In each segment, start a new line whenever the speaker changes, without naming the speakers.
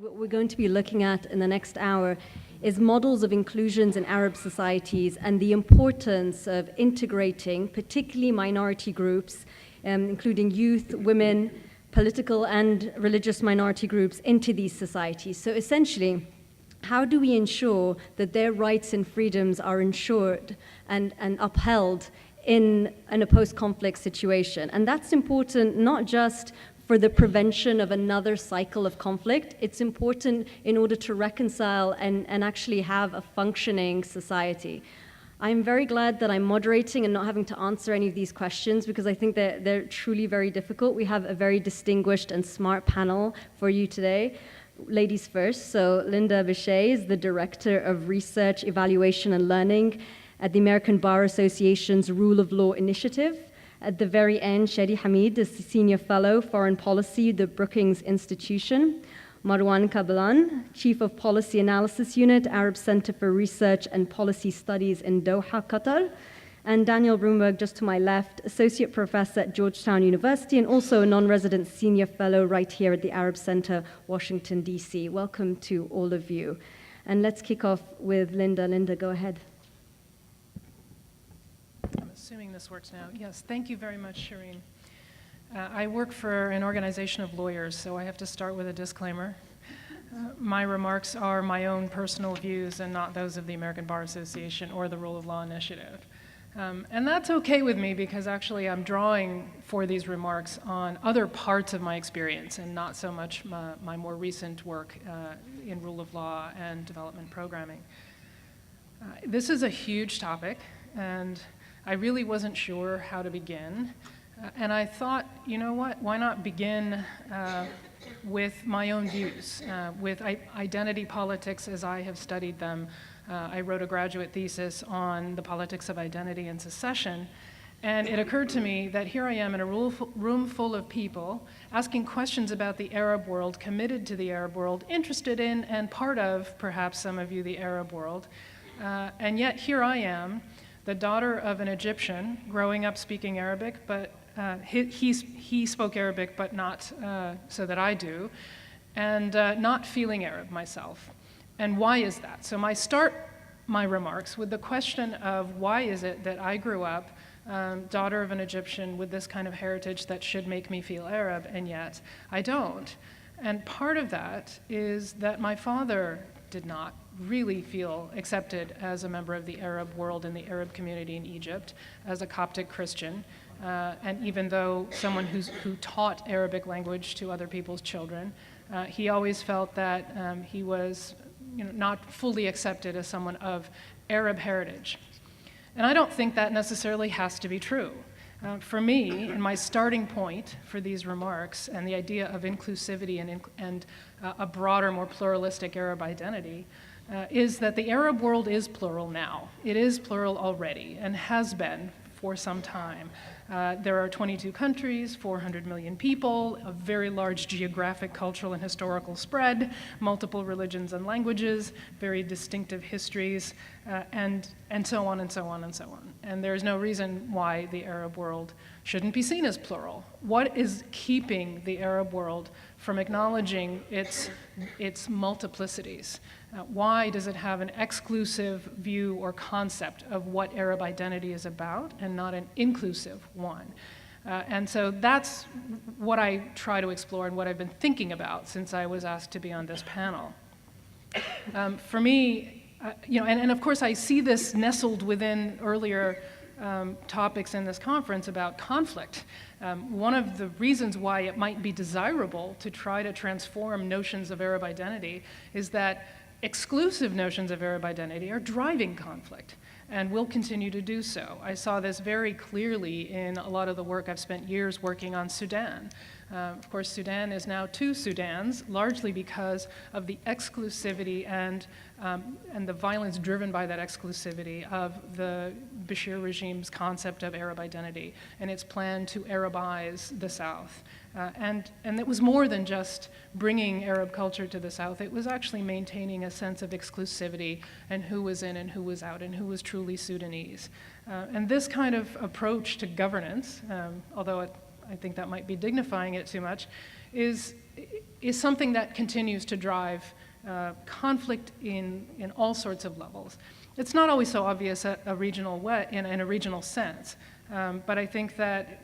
what we're going to be looking at in the next hour is models of inclusions in Arab societies and the importance of integrating particularly minority groups, including youth, women, political and religious minority groups into these societies. So essentially, how do we ensure that their rights and freedoms are ensured and upheld in a post-conflict situation? And that's important not just for the prevention of another cycle of conflict. It's important in order to reconcile and actually have a functioning society. I'm very glad that I'm moderating and not having to answer any of these questions because I think that they're truly very difficult. We have a very distinguished and smart panel for you today. Ladies first, so Linda Bishai is the Director of Research, Evaluation and Learning at the American Bar Association's Rule of Law Initiative. At the very end, Shadi Hamid is the Senior Fellow, Foreign Policy, the Brookings Institution. Marwan Kabalan, Chief of Policy Analysis Unit, Arab Center for Research and Policy Studies in Doha, Qatar. And Daniel Brumberg, just to my left, Associate Professor at Georgetown University and also a non-resident Senior Fellow right here at the Arab Center, Washington, D.C. Welcome to all of you. And let's kick off with Linda. Linda, go ahead.
I'm assuming this works now. Yes, thank you very much, Shireen. I work for an organization of lawyers, so I have to start with a disclaimer. My remarks are my own personal views and not those of the American Bar Association or the Rule of Law Initiative. And that's okay with me because actually I'm drawing for these remarks on other parts of my experience and not so much my more recent work in rule of law and development programming. This is a huge topic, and I really wasn't sure how to begin. And I thought, you know what, why not begin with my own views, with identity politics as I have studied them. I wrote a graduate thesis on the politics of identity and secession, and it occurred to me that here I am in a room full of people asking questions about the Arab world, committed to the Arab world, interested in and part of, perhaps some of you, the Arab world. And yet here I am, the daughter of an Egyptian, growing up speaking Arabic, but he spoke Arabic, but not so that I do, and not feeling Arab myself. And why is that? So I start my remarks with the question of why is it that I grew up, daughter of an Egyptian with this kind of heritage that should make me feel Arab, and yet I don't. And part of that is that my father did not really feel accepted as a member of the Arab world and the Arab community in Egypt as a Coptic Christian. And even though someone who taught Arabic language to other people's children, he always felt that he was not fully accepted as someone of Arab heritage. And I don't think that necessarily has to be true. For me, and my starting point for these remarks and the idea of inclusivity and a broader, more pluralistic Arab identity is that the Arab world is plural now. It is plural already and has been for some time. There are 22 countries, 400 million people, a very large geographic, cultural, and historical spread, multiple religions and languages, very distinctive histories, and so on and so on and so on. And there's no reason why the Arab world shouldn't be seen as plural. What is keeping the Arab world from acknowledging its multiplicities? Why does it have an exclusive view or concept of what Arab identity is about and not an inclusive one? And so that's what I try to explore and what I've been thinking about since I was asked to be on this panel. For me, and of course I see this nestled within earlier topics in this conference about conflict. One of the reasons why it might be desirable to try to transform notions of Arab identity is that exclusive notions of Arab identity are driving conflict and will continue to do so. I saw this very clearly in a lot of the work I've spent years working on Sudan. Of course, Sudan is now two Sudans, largely because of the exclusivity and the violence driven by that exclusivity of the Bashir regime's concept of Arab identity and its plan to Arabize the South. And it was more than just bringing Arab culture to the South. It was actually maintaining a sense of exclusivity and who was in and who was out and who was truly Sudanese. And this kind of approach to governance, although I think that might be dignifying it too much, is something that continues to drive conflict in all sorts of levels. It's not always so obvious in a regional sense, but I think that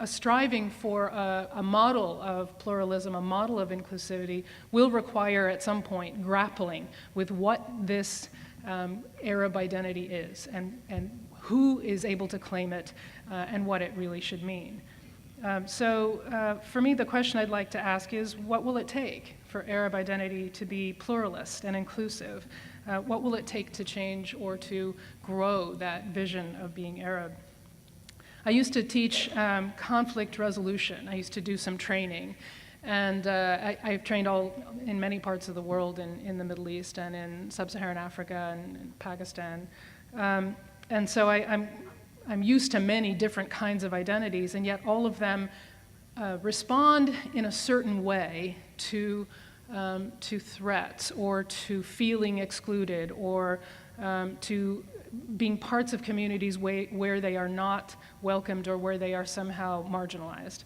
a striving for a model of pluralism, a model of inclusivity, will require at some point grappling with what this Arab identity is and who is able to claim it and what it really should mean. So for me, the question I'd like to ask is, what will it take for Arab identity to be pluralist and inclusive? What will it take to change or to grow that vision of being Arab? I used to teach conflict resolution. I used to do some training. And I've trained in many parts of the world, in the Middle East and in sub-Saharan Africa and Pakistan. And so I'm used to many different kinds of identities, and yet all of them respond in a certain way to threats or to feeling excluded or to being parts of communities where they are not welcomed or where they are somehow marginalized.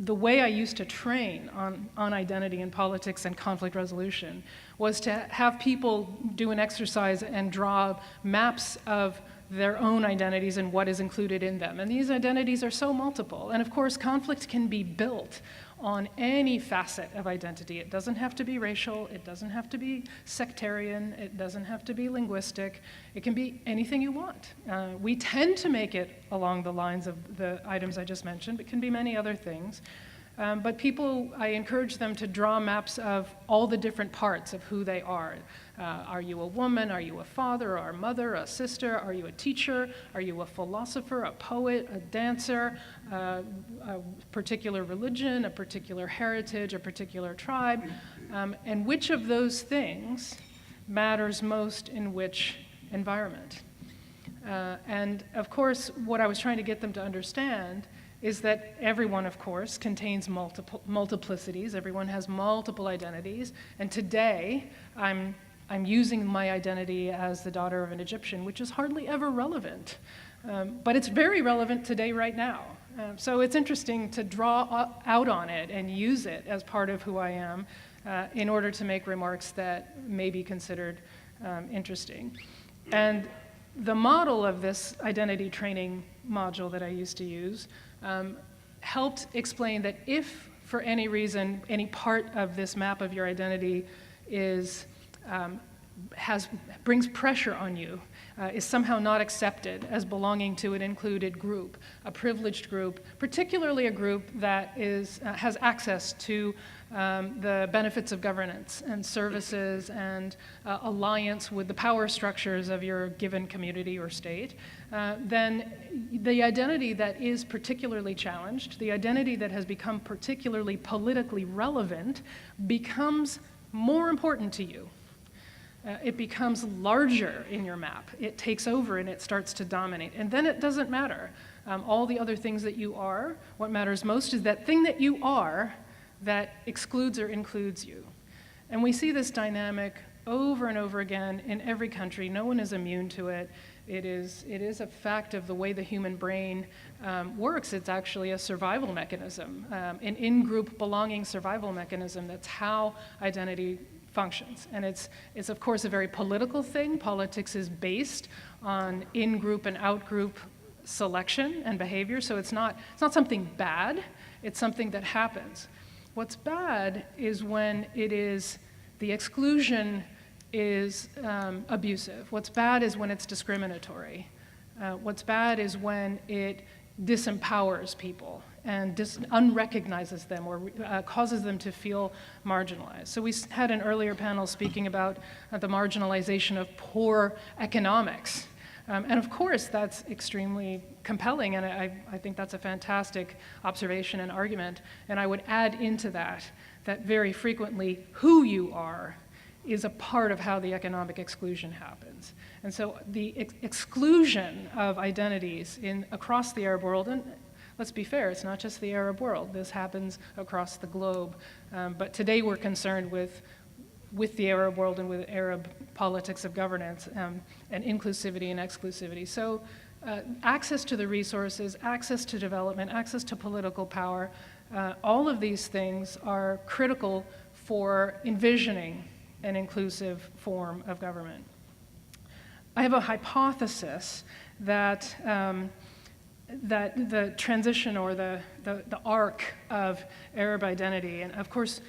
The way I used to train on identity and politics and conflict resolution was to have people do an exercise and draw maps of their own identities and what is included in them. And these identities are so multiple. And of course, conflict can be built on any facet of identity. It doesn't have to be racial, it doesn't have to be sectarian, it doesn't have to be linguistic. It can be anything you want. We tend to make it along the lines of the items I just mentioned, but it can be many other things. But people, I encourage them to draw maps of all the different parts of who they are. Are you a woman? Are you a father or a mother, a sister? Are you a teacher? Are you a philosopher, a poet, a dancer, a particular religion, a particular heritage, a particular tribe? And which of those things matters most in which environment? And of course, what I was trying to get them to understand is that everyone, of course, contains multiplicities. Everyone has multiple identities. And today, I'm using my identity as the daughter of an Egyptian, which is hardly ever relevant. But it's very relevant today, right now. So it's interesting to draw out on it and use it as part of who I am in order to make remarks that may be considered interesting. And the model of this identity training module that I used to use helped explain that if, for any reason, any part of this map of your identity brings pressure on you, is somehow not accepted as belonging to an included group, a privileged group, particularly a group that has access to the benefits of governance and services and alliance with the power structures of your given community or state, then the identity that is particularly challenged, the identity that has become particularly politically relevant, becomes more important to you. It becomes larger in your map. It takes over and it starts to dominate. And then it doesn't matter. All the other things that you are, what matters most is that thing that you are that excludes or includes you. And we see this dynamic over and over again in every country. No one is immune to it. It is a fact of the way the human brain works. It's actually a survival mechanism, an in-group belonging survival mechanism. That's how identity functions. And it's of course a very political thing. Politics is based on in-group and out-group selection and behavior, so it's not something bad, it's something that happens. What's bad is when the exclusion is abusive. What's bad is when it's discriminatory. What's bad is when it disempowers people and unrecognizes them or causes them to feel marginalized. So we had an earlier panel speaking about the marginalization of poor economics. And of course, that's extremely compelling, and I think that's a fantastic observation and argument. And I would add into that very frequently who you are is a part of how the economic exclusion happens. And so the exclusion of identities across the Arab world, and let's be fair, it's not just the Arab world. This happens across the globe. But today we're concerned with the Arab world and with Arab politics of governance and inclusivity and exclusivity. So access to the resources, access to development, access to political power, All of these things are critical for envisioning an inclusive form of government. I have a hypothesis that that the transition or the arc of Arab identity, and of course,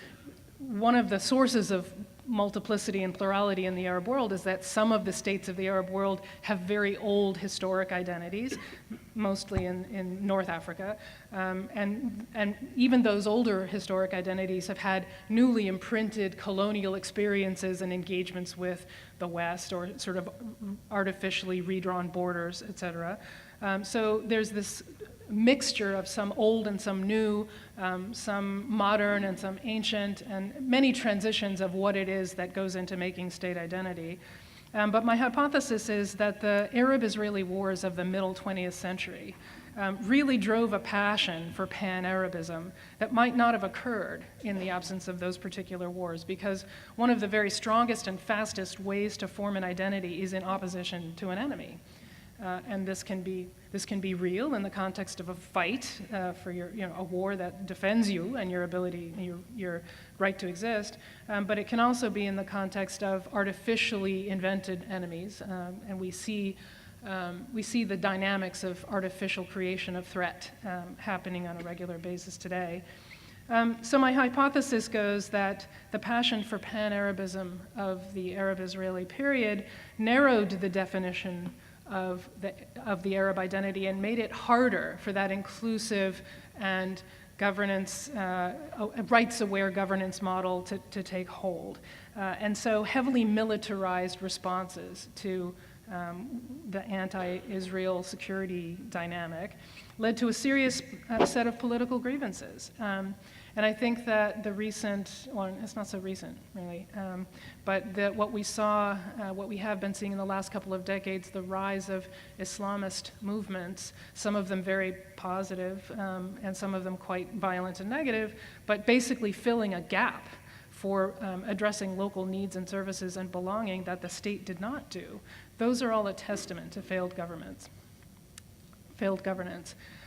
one of the sources of multiplicity and plurality in the Arab world is that some of the states of the Arab world have very old historic identities, mostly in North Africa, and even those older historic identities have had newly imprinted colonial experiences and engagements with the West, or sort of artificially redrawn borders, et cetera. So there's this mixture of some old and some new, some modern and some ancient, and many transitions of what it is that goes into making state identity. But my hypothesis is that the Arab-Israeli wars of the middle 20th century really drove a passion for pan-Arabism that might not have occurred in the absence of those particular wars, because one of the very strongest and fastest ways to form an identity is in opposition to an enemy. And this can be real in the context of a fight for a war that defends you and your ability, your right to exist. But it can also be in the context of artificially invented enemies, and we see the dynamics of artificial creation of threat happening on a regular basis today. So my hypothesis goes that the passion for pan-Arabism of the Arab-Israeli period narrowed the definition of the Arab identity and made it harder for that inclusive and governance, rights-aware governance model to take hold. And so heavily militarized responses to the anti-Israel security dynamic led to a serious set of political grievances. And I think that the recent, well, it's not so recent, really, but that what we saw, what we have been seeing in the last couple of decades, the rise of Islamist movements, some of them very positive, and some of them quite violent and negative, but basically filling a gap for addressing local needs and services and belonging that the state did not do. Those are all a testament to failed governance.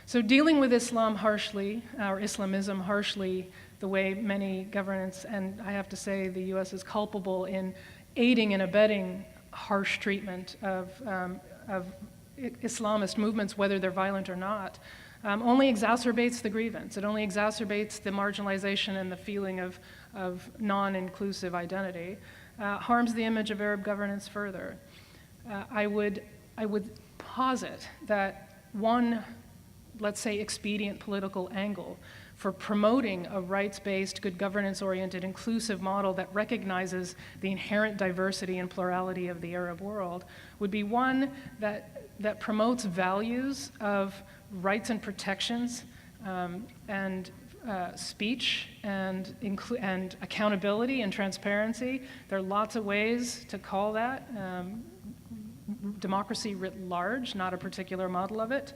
So dealing with Islam harshly, or Islamism harshly, the way many governments, and I have to say the US is culpable in aiding and abetting harsh treatment of Islamist movements, whether they're violent or not, only exacerbates the grievance. It only exacerbates the marginalization and the feeling of non-inclusive identity, harms the image of Arab governance further. I would posit that one, let's say, expedient political angle for promoting a rights-based, good governance-oriented, inclusive model that recognizes the inherent diversity and plurality of the Arab world would be one that promotes values of rights and protections and speech and accountability and transparency. There are lots of ways to call that. Democracy writ large, not a particular model of it.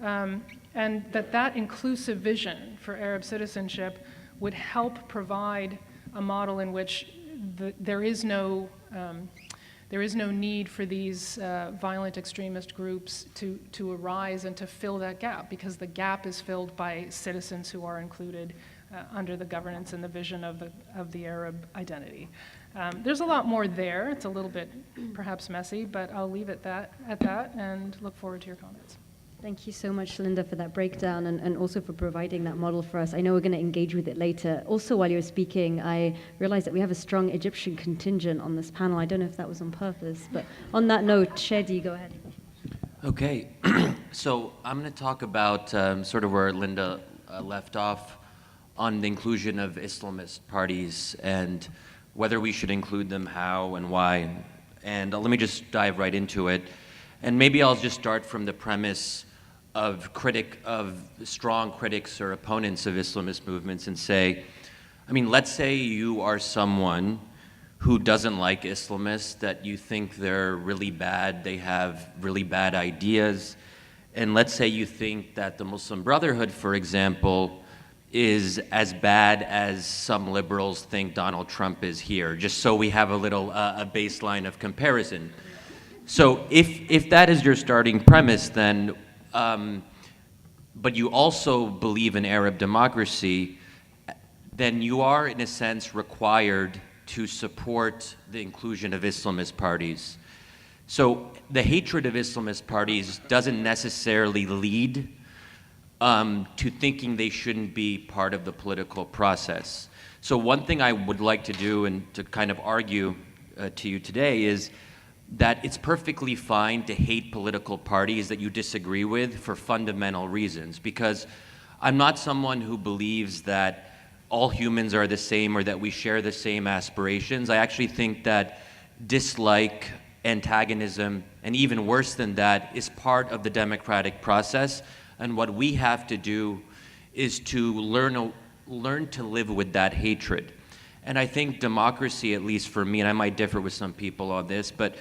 And that inclusive vision for Arab citizenship would help provide a model in which there is no need for these violent extremist groups to arise and to fill that gap, because the gap is filled by citizens who are included under the governance and the vision of the Arab identity. There's a lot more there. It's a little bit perhaps messy, but I'll leave it at that and look forward to your comments.
Thank you so much, Linda, for that breakdown and also for providing that model for us. I know we're going to engage with it later. Also, while you were speaking, I realized that we have a strong Egyptian contingent on this panel. I don't know if that was on purpose, but on that note, Shadi, go ahead.
Okay, so I'm going to talk about sort of where Linda left off on the inclusion of Islamist parties and whether we should include them, how and why. And let me just dive right into it. And maybe I'll just start from the premise of strong critics or opponents of Islamist movements and say, I mean, let's say you are someone who doesn't like Islamists, that you think they're really bad, they have really bad ideas, and let's say you think that the Muslim Brotherhood, for example, is as bad as some liberals think Donald Trump is here, just so we have a little a baseline of comparison. So if that is your starting premise, then but you also believe in Arab democracy, then you are, in a sense, required to support the inclusion of Islamist parties. So the hatred of Islamist parties doesn't necessarily lead to thinking they shouldn't be part of the political process. So one thing I would like to do and to kind of argue to you today is that it's perfectly fine to hate political parties that you disagree with for fundamental reasons, because I'm not someone who believes that all humans are the same or that we share the same aspirations. I actually think that dislike, antagonism, and even worse than that is part of the democratic process, and what we have to do is to learn to live with that hatred. And I think democracy, at least for me, and I might differ with some people on this, but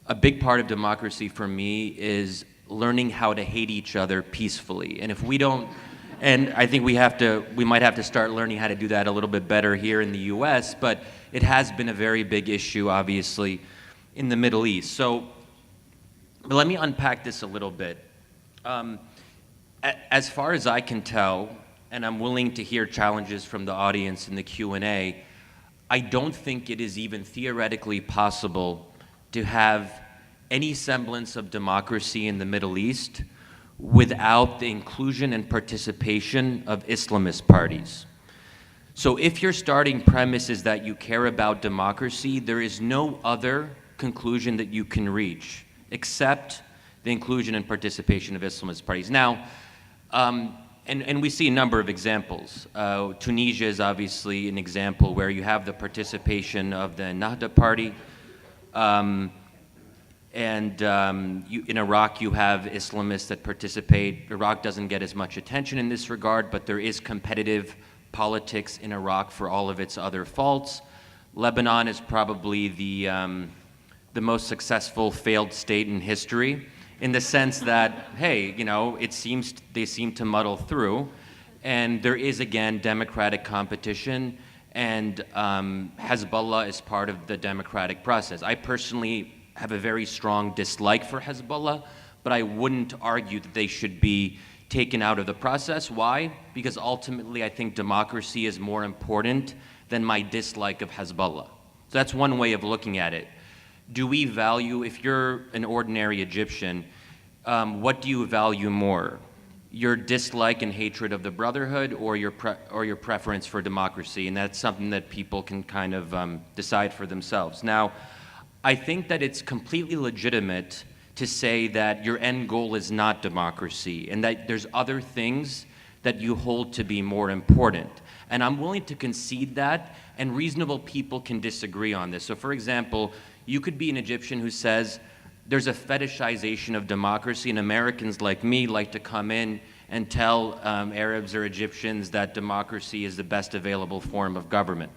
a big part of democracy for me is learning how to hate each other peacefully. And if we don't, and I think we might have to start learning how to do that a little bit better here in the US, but it has been a very big issue, obviously, in the Middle East. So but let me unpack this a little bit. As far as I can tell, and I'm willing to hear challenges from the audience in the Q&A, I don't think it is even theoretically possible to have any semblance of democracy in the Middle East without the inclusion and participation of Islamist parties. So if your starting premise is that you care about democracy, there is no other conclusion that you can reach except the inclusion and participation of Islamist parties. Now, and we see a number of examples. Tunisia is obviously an example where you have the participation of the Nahda party, in Iraq, you have Islamists that participate. Iraq doesn't get as much attention in this regard, but there is competitive politics in Iraq for all of its other faults. Lebanon is probably the most successful failed state in history, in the sense that, hey, you know, they seem to muddle through, and there is, again, democratic competition, and Hezbollah is part of the democratic process. I personally have a very strong dislike for Hezbollah, but I wouldn't argue that they should be taken out of the process. Why? Because ultimately I think democracy is more important than my dislike of Hezbollah. So that's one way of looking at it. Do we value, if you're an ordinary Egyptian, what do you value more? Your dislike and hatred of the Brotherhood, or your preference for democracy? And that's something that people can kind of decide for themselves. Now, I think that it's completely legitimate to say that your end goal is not democracy and that there's other things that you hold to be more important. And I'm willing to concede that, and reasonable people can disagree on this. So for example, you could be an Egyptian who says there's a fetishization of democracy, and Americans like me like to come in and tell Arabs or Egyptians that democracy is the best available form of government.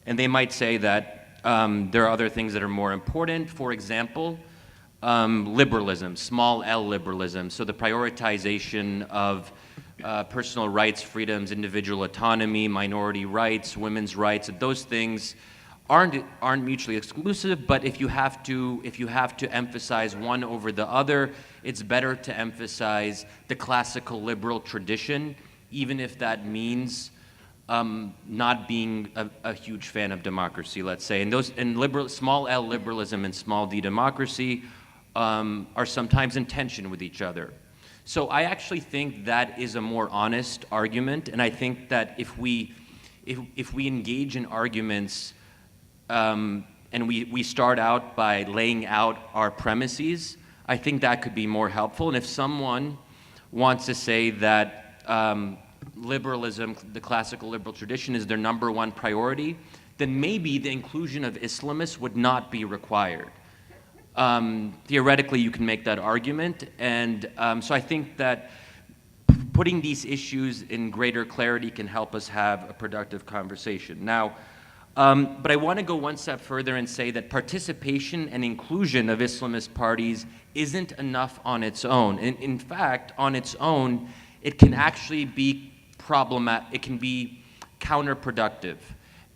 And they might say that there are other things that are more important. For example, liberalism, small L liberalism, so the prioritization of personal rights, freedoms, individual autonomy, minority rights, women's rights. Those things aren't mutually exclusive, but if you have to emphasize one over the other, it's better to emphasize the classical liberal tradition, even if that means not being a huge fan of democracy, let's say. And small L liberalism and small D democracy are sometimes in tension with each other. So I actually think that is a more honest argument, and I think that if we engage in arguments and we start out by laying out our premises, I think that could be more helpful. And if someone wants to say that liberalism, the classical liberal tradition, is their number one priority, then maybe the inclusion of Islamists would not be required. Theoretically, you can make that argument, and so I think that putting these issues in greater clarity can help us have a productive conversation. Now, but I want to go one step further and say that participation and inclusion of Islamist parties isn't enough on its own. In fact, on its own, it can actually be problematic. It can be counterproductive,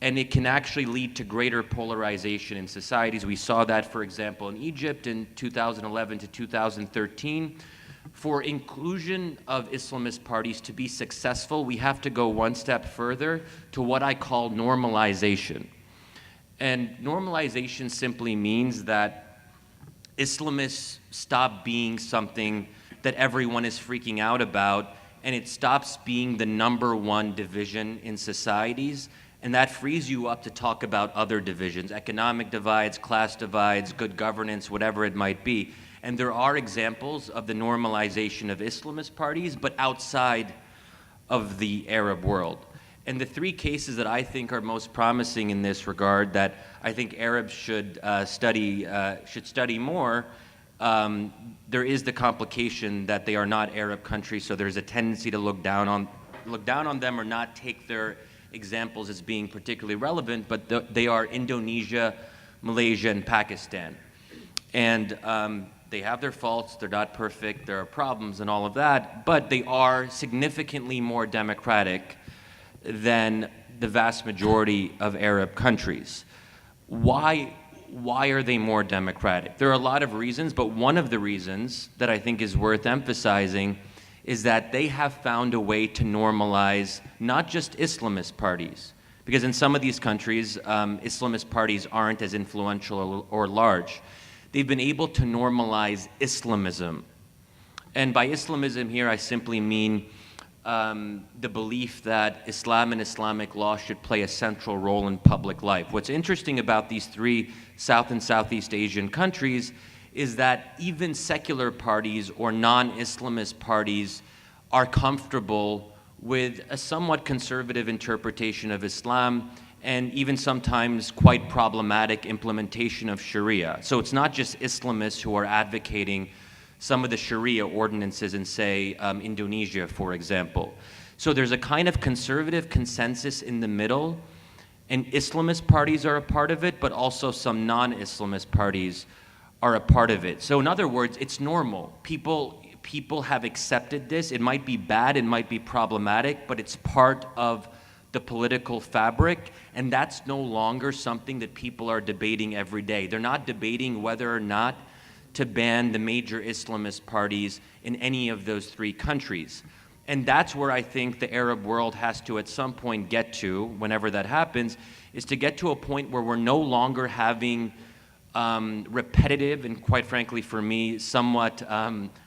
and it can actually lead to greater polarization in societies. We saw that, for example, in Egypt in 2011 to 2013, For inclusion of Islamist parties to be successful, we have to go one step further to what I call normalization. And normalization simply means that Islamists stop being something that everyone is freaking out about, and it stops being the #1 division in societies, and that frees you up to talk about other divisions, economic divides, class divides, good governance, whatever it might be. And there are examples of the normalization of Islamist parties, but outside of the Arab world. And the three cases that I think are most promising in this regard, that I think Arabs should study more, there is the complication that they are not Arab countries, so there's a tendency to look down on them or not take their examples as being particularly relevant, but they are Indonesia, Malaysia, and Pakistan. And they have their faults, they're not perfect, there are problems and all of that, but they are significantly more democratic than the vast majority of Arab countries. Why are they more democratic? There are a lot of reasons, but one of the reasons that I think is worth emphasizing is that they have found a way to normalize not just Islamist parties, because in some of these countries, Islamist parties aren't as influential or large. They've been able to normalize Islamism. And by Islamism here, I simply mean the belief that Islam and Islamic law should play a central role in public life. What's interesting about these three South and Southeast Asian countries is that even secular parties or non-Islamist parties are comfortable with a somewhat conservative interpretation of Islam and even sometimes quite problematic implementation of Sharia. So it's not just Islamists who are advocating some of the Sharia ordinances in, say, Indonesia, for example. So there's a kind of conservative consensus in the middle, and Islamist parties are a part of it, but also some non-Islamist parties are a part of it. So in other words, it's normal. People have accepted this. It might be bad, it might be problematic, but it's part of the political fabric, and that's no longer something that people are debating every day. They're not debating whether or not to ban the major Islamist parties in any of those three countries. And that's where I think the Arab world has to at some point get to, whenever that happens, is to get to a point where we're no longer having repetitive and, quite frankly for me, somewhat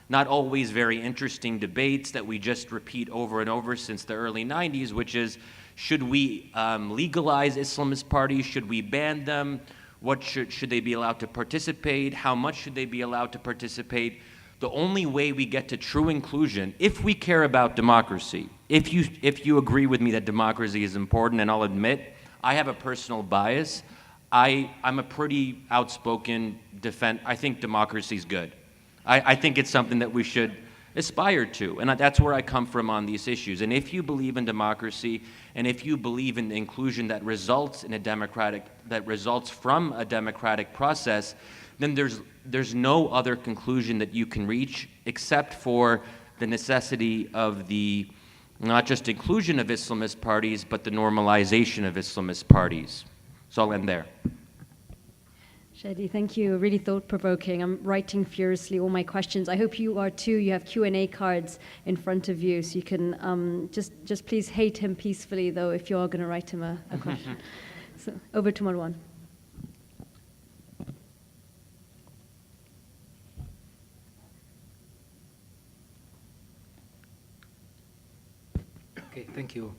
not always very interesting debates that we just repeat over and over since the early 90s, which is, should we legalize Islamist parties? Should we ban them? What should they be allowed to participate? How much should they be allowed to participate? The only way we get to true inclusion, if we care about democracy, if you agree with me that democracy is important, and I'll admit, I have a personal bias. I'm a pretty outspoken defender. I think democracy is good. I think it's something that we should aspire to, and that's where I come from on these issues. And if you believe in democracy, and if you believe in the inclusion that results from a democratic process, then there's no other conclusion that you can reach except for the necessity of the not just inclusion of Islamist parties, but the normalization of Islamist parties. So I'll end there.
Shadi, thank you. Really thought-provoking. I'm writing furiously all my questions. I hope you are too. You have Q&A cards in front of you, so you can just please hate him peacefully, though, if you are going to write him a question. So over to Marwan.
Okay, thank you.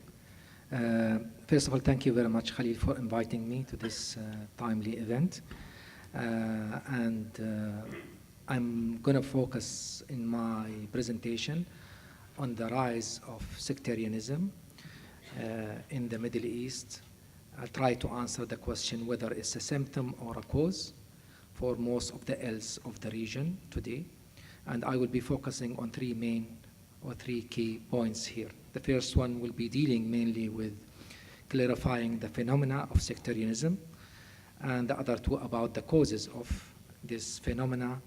First of all, thank you very much, Khalil, for inviting me to this timely event. I'm going to focus in my presentation on the rise of sectarianism in the Middle East. I'll try to answer the question whether it's a symptom or a cause for most of the ills of the region today. And I will be focusing on three key points here. The first one will be dealing mainly with clarifying the phenomena of sectarianism, and the other two about the causes of this phenomena,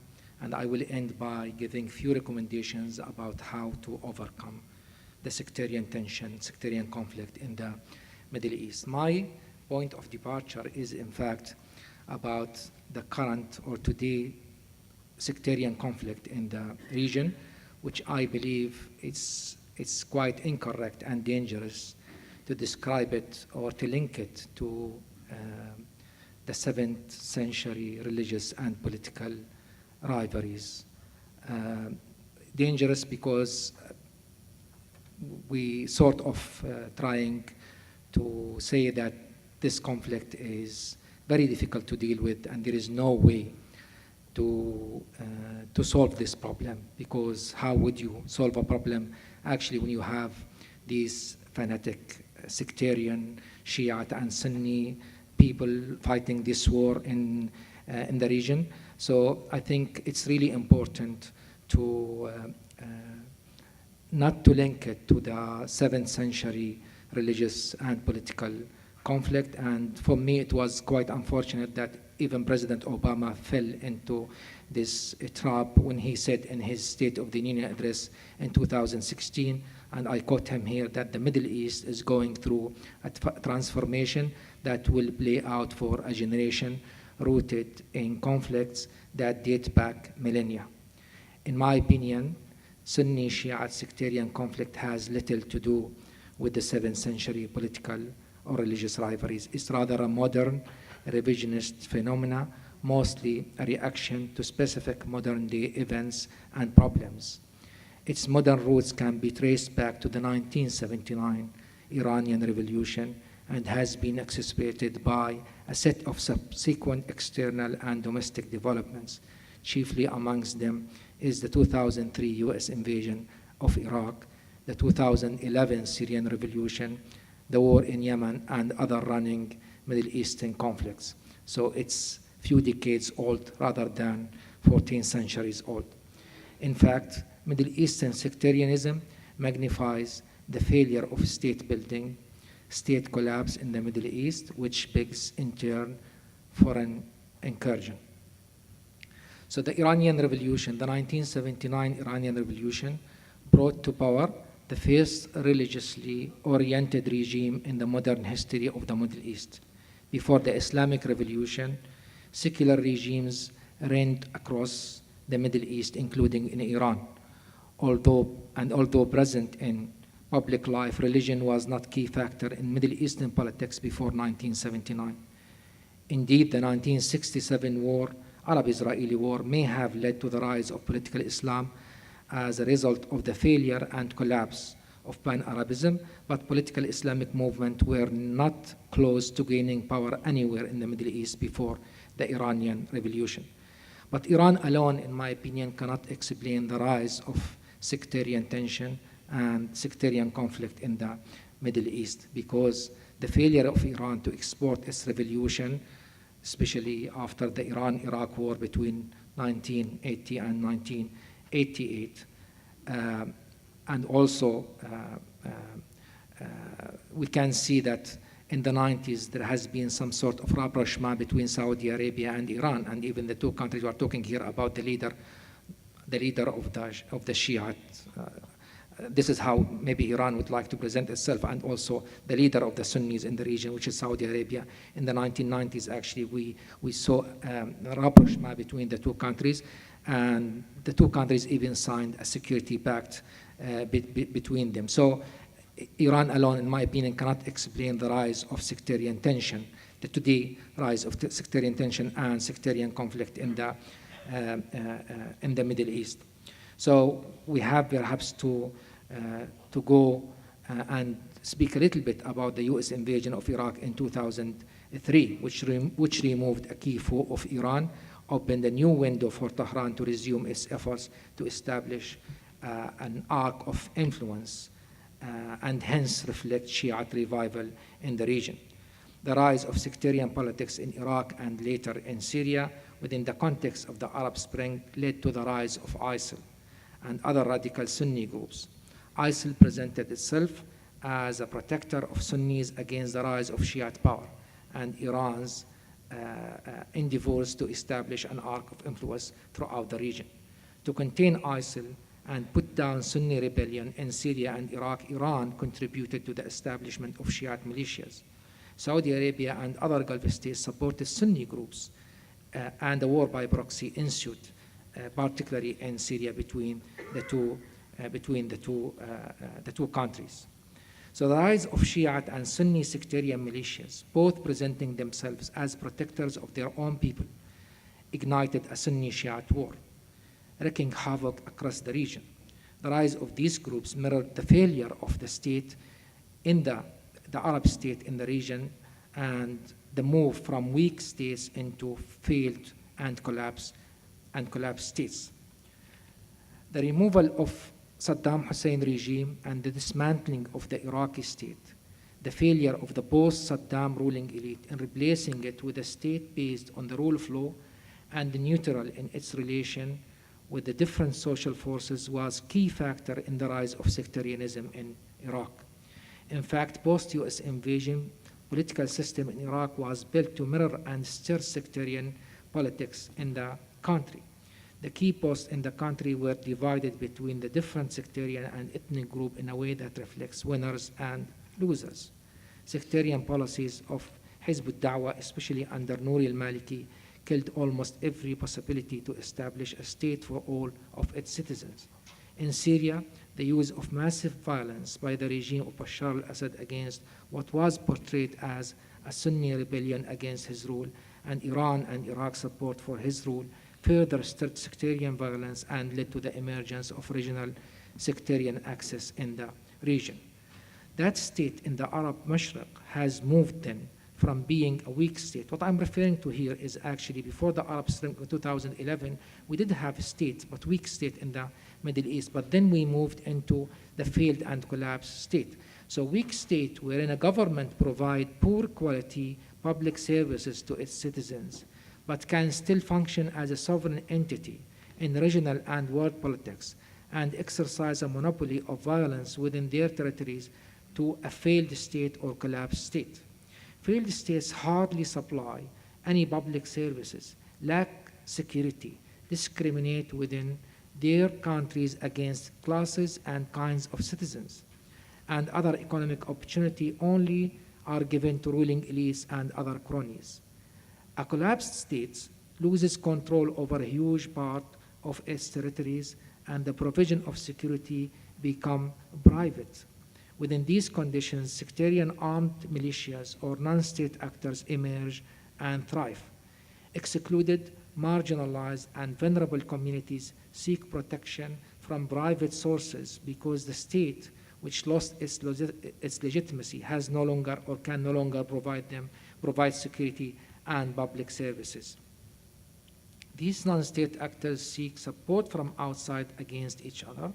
and I will end by giving few recommendations about how to overcome the sectarian tension, sectarian conflict in the Middle East. My point of departure is, in fact, about the current or today sectarian conflict in the region, which I believe it's quite incorrect and dangerous to describe it or to link it to the 7th century religious and political rivalries. Dangerous because we sort of trying to say that this conflict is very difficult to deal with and there is no way to solve this problem, because how would you solve a problem actually when you have these fanatic sectarian Shiite and Sunni people fighting this war in the region? So I think it's really important to not to link it to the 7th century religious and political conflict. And for me, it was quite unfortunate that even President Obama fell into this trap when he said in his State of the Union address in 2016, and I quote him here, that the Middle East is going through a transformation that will play out for a generation rooted in conflicts that date back millennia. In my opinion, Sunni Shiite sectarian conflict has little to do with the 7th century political or religious rivalries. It's rather a modern revisionist phenomena, mostly a reaction to specific modern day events and problems. Its modern roots can be traced back to the 1979 Iranian Revolution and has been exacerbated by a set of subsequent external and domestic developments. Chiefly amongst them is the 2003 US invasion of Iraq, the 2011 Syrian Revolution, the war in Yemen, and other running Middle Eastern conflicts. So it's few decades old rather than 14 centuries old. In fact, Middle Eastern sectarianism magnifies the failure of state building, state collapse in the Middle East, which begs in turn foreign incursion. So the Iranian Revolution, the 1979 Iranian Revolution, brought to power the first religiously oriented regime in the modern history of the Middle East. Before the Islamic Revolution, secular regimes reigned across the Middle East, including in Iran. Although present in public life, religion was not key factor in Middle Eastern politics before 1979. Indeed, the 1967 Arab-Israeli war may have led to the rise of political Islam as a result of the failure and collapse of Pan-Arabism, but political Islamic movements were not close to gaining power anywhere in the Middle East before the Iranian Revolution. But Iran alone, in my opinion, cannot explain the rise of sectarian tension and sectarian conflict in the Middle East, because the failure of Iran to export its revolution, especially after the Iran-Iraq war between 1980 and 1988, and also we can see that in the 90s there has been some sort of rapprochement between Saudi Arabia and Iran, and even the two countries we are talking here about the leader of the Shiite. This is how maybe Iran would like to present itself, and also the leader of the Sunnis in the region, which is Saudi Arabia. In the 1990s, actually, we saw a rapprochement between the two countries, and the two countries even signed a security pact between them. So Iran alone, in my opinion, cannot explain the rise of sectarian tension, the today rise of sectarian tension and sectarian conflict in the Middle East. So we have perhaps to go and speak a little bit about the US invasion of Iraq in 2003, which removed a key foe of Iran, opened a new window for Tehran to resume its efforts to establish an arc of influence and hence reflect Shiite revival in the region. The rise of sectarian politics in Iraq and later in Syria within the context of the Arab Spring led to the rise of ISIL and other radical Sunni groups. ISIL presented itself as a protector of Sunnis against the rise of Shiite power and Iran's endeavors to establish an arc of influence throughout the region. To contain ISIL and put down Sunni rebellion in Syria and Iraq, Iran contributed to the establishment of Shiite militias. Saudi Arabia and other Gulf states supported Sunni groups, and the war by proxy ensued, particularly in Syria between the two between the two countries. So the rise of Shiite and Sunni sectarian militias, both presenting themselves as protectors of their own people, ignited a Sunni-Shiite war, wreaking havoc across the region. The rise of these groups mirrored the failure of the state in the Arab state in the region and the move from weak states into failed and collapsed states. The removal of Saddam Hussein regime and the dismantling of the Iraqi state, the failure of the post-Saddam ruling elite in replacing it with a state based on the rule of law and neutral in its relation with the different social forces was key factor in the rise of sectarianism in Iraq. In fact, post-US invasion, political system in Iraq was built to mirror and stir sectarian politics in the country. The key posts in the country were divided between the different sectarian and ethnic groups in a way that reflects winners and losers. Sectarian policies of Hizb al-Da'wah, especially under Nouri al-Maliki, killed almost every possibility to establish a state for all of its citizens. In Syria, the use of massive violence by the regime of Bashar al-Assad against what was portrayed as a Sunni rebellion against his rule, and Iran and Iraq's support for his rule, further stirred sectarian violence and led to the emergence of regional sectarian axis in the region. That state in the Arab Mashriq has moved then from being a weak state. What I'm referring to here is actually before the Arab Spring in 2011, we did have a state, but weak state in the Middle East, but then we moved into the failed and collapsed state. So weak state wherein a government provide poor quality public services to its citizens, but can still function as a sovereign entity in regional and world politics and exercise a monopoly of violence within their territories to a failed state or collapsed state. Failed states hardly supply any public services, lack security, discriminate within their countries against classes and kinds of citizens, and other economic opportunity only are given to ruling elites and other cronies. A collapsed state loses control over a huge part of its territories, and the provision of security become private. Within these conditions, sectarian armed militias or non-state actors emerge and thrive. Excluded, marginalized, and vulnerable communities seek protection from private sources because the state, which lost its legitimacy, has no longer or can no longer provide security and public services. These non-state actors seek support from outside against each other.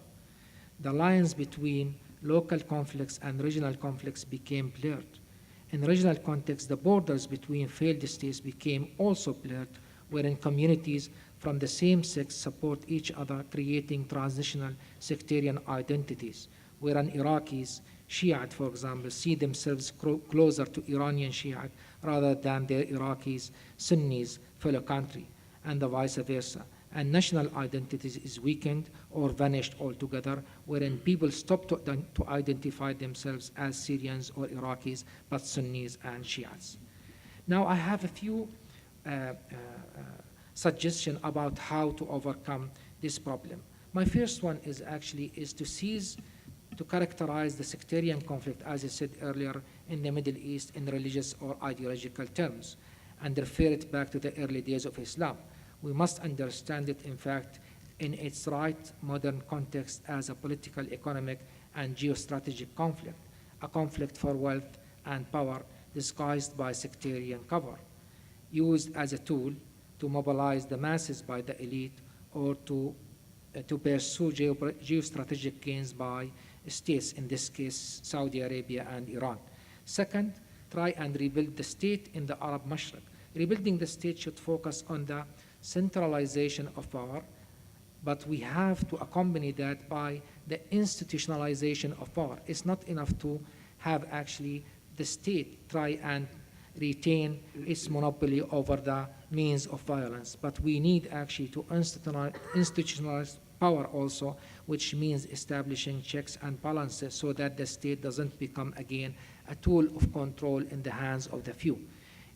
The lines between local conflicts and regional conflicts became blurred. In regional context, the borders between failed states became also blurred, wherein communities from the same sex support each other, creating transitional sectarian identities, wherein Iraqis, Shiite, for example, see themselves closer to Iranian Shiite rather than their Iraqis, Sunnis, fellow country, and the vice versa. And national identities is weakened or vanished altogether, wherein people stop to identify themselves as Syrians or Iraqis, but Sunnis and Shiites. Now I have a few suggestions about how to overcome this problem. My first one is to characterize the sectarian conflict, as I said earlier, in the Middle East in religious or ideological terms, and refer it back to the early days of Islam. We must understand it, in fact, in its right modern context as a political, economic, and geostrategic conflict, a conflict for wealth and power disguised by sectarian cover, used as a tool to mobilize the masses by the elite or to pursue geostrategic gains by states, in this case, Saudi Arabia and Iran. Second, try and rebuild the state in the Arab Mashriq. Rebuilding the state should focus on the centralization of power, but we have to accompany that by the institutionalization of power. It's not enough to have actually the state try and retain its monopoly over the means of violence, but we need actually to institutionalize power also, which means establishing checks and balances so that the state doesn't become again a tool of control in the hands of the few.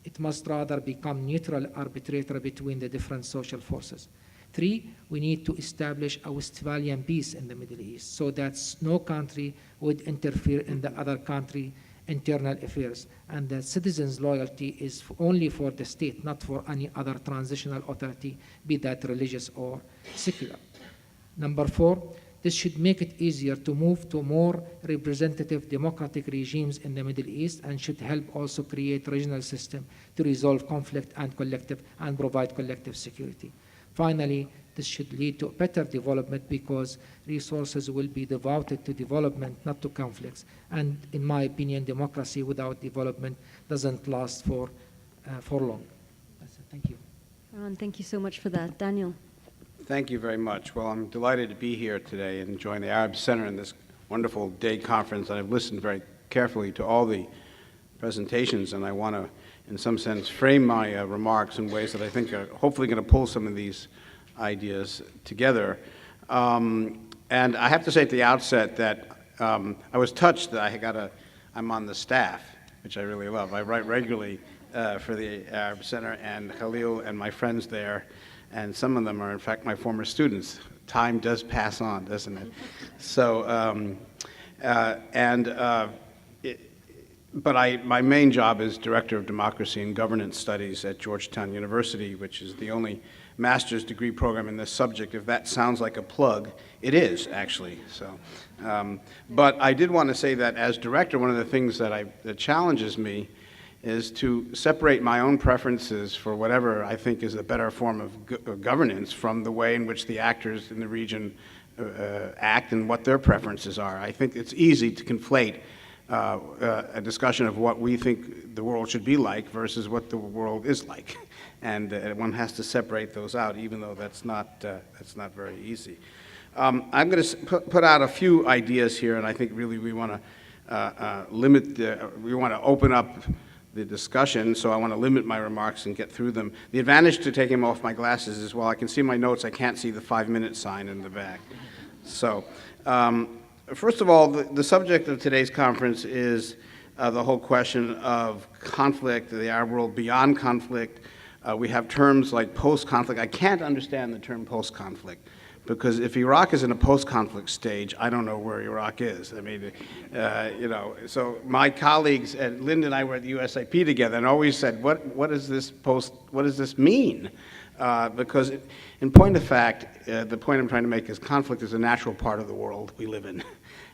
It must rather become neutral arbitrator between the different social forces. 3, we need to establish a Westphalian peace in the Middle East so that no country would interfere in the other country internal affairs, and that citizens' loyalty is only for the state, not for any other transitional authority, be that religious or secular. Number 4, this should make it easier to move to more representative democratic regimes in the Middle East, and should help also create regional system to resolve conflict and provide collective security. Finally, this should lead to better development because resources will be devoted to development, not to conflicts. And in my opinion, democracy without development doesn't last for long. That's it. Thank you.
Marwan, thank you so much for that. Daniel.
Thank you very much. Well, I'm delighted to be here today and join the Arab Center in this wonderful day conference. I've listened very carefully to all the presentations, and I want to, in some sense, frame my remarks in ways that I think are hopefully going to pull some of these ideas together. And I have to say at the outset that I was touched that I'm on the staff, which I really love. I write regularly for the Arab Center, and Khalil and my friends there, and some of them are, in fact, my former students. Time does pass on, doesn't it? So, my main job is Director of Democracy and Governance Studies at Georgetown University, which is the only master's degree program in this subject. If that sounds like a plug, it is, actually. So, but I did want to say that as director, one of the things that challenges me is to separate my own preferences for whatever I think is a better form of governance from the way in which the actors in the region act and what their preferences are. I think it's easy to conflate a discussion of what we think the world should be like versus what the world is like. And one has to separate those out, even though that's not very easy. I'm going to put out a few ideas here, and I think really we want to we want to open up the discussion, so I want to limit my remarks and get through them. The advantage to taking off my glasses is while I can see my notes, I can't see the 5-minute sign in the back. So, first of all, the subject of today's conference is the whole question of conflict, the Arab world beyond conflict. We have terms like post-conflict. I can't understand the term post-conflict, because if Iraq is in a post-conflict stage, I don't know where Iraq is. I mean, so my colleagues, and Linda and I were at the USIP together and always said, what does this mean? Because in point of fact, the point I'm trying to make is conflict is a natural part of the world we live in.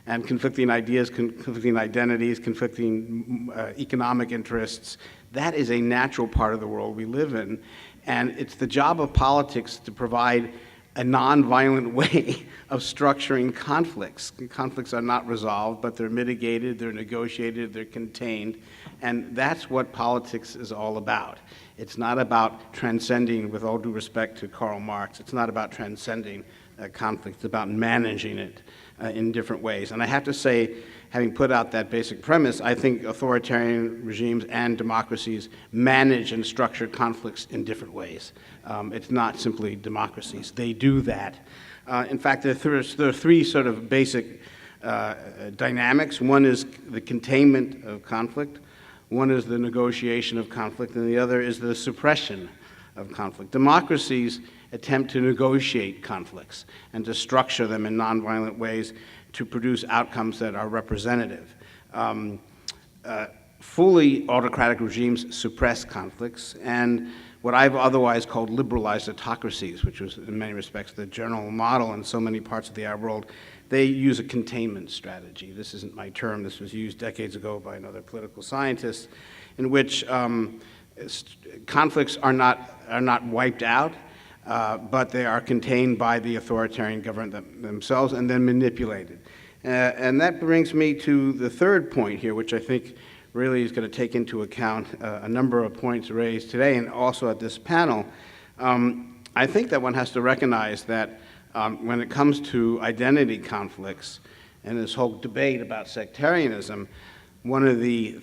And conflicting ideas, conflicting identities, conflicting economic interests, that is a natural part of the world we live in. And it's the job of politics to provide a nonviolent way of structuring conflicts. Conflicts are not resolved, but they're mitigated, they're negotiated, they're contained, and that's what politics is all about. It's not about transcending, with all due respect to Karl Marx, it's not about transcending conflict, it's about managing it in different ways. And I have to say, having put out that basic premise, I think authoritarian regimes and democracies manage and structure conflicts in different ways. It's not simply democracies. They do that. In fact, there are three sort of basic dynamics. One is the containment of conflict, one is the negotiation of conflict, and the other is the suppression of conflict. Democracies attempt to negotiate conflicts and to structure them in nonviolent ways to produce outcomes that are representative. Fully autocratic regimes suppress conflicts, and what I've otherwise called liberalized autocracies, which was in many respects the general model in so many parts of the Arab world, they use a containment strategy. This isn't my term, this was used decades ago by another political scientist, in which conflicts are not wiped out, but they are contained by the authoritarian government themselves and then manipulated. And that brings me to the third point here, which I think really is going to take into account a number of points raised today and also at this panel. I think that one has to recognize that when it comes to identity conflicts and this whole debate about sectarianism, one of the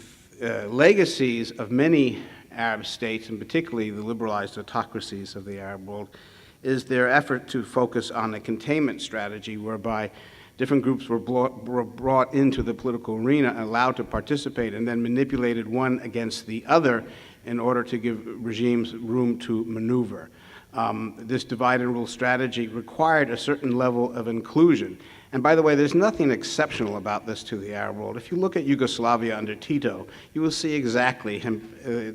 legacies of many Arab states, and particularly the liberalized autocracies of the Arab world, is their effort to focus on a containment strategy whereby different groups were brought into the political arena, allowed to participate, and then manipulated one against the other in order to give regimes room to maneuver. this divide and rule strategy required a certain level of inclusion. And by the way, there's nothing exceptional about this to the Arab world. If you look at Yugoslavia under Tito, you will see exactly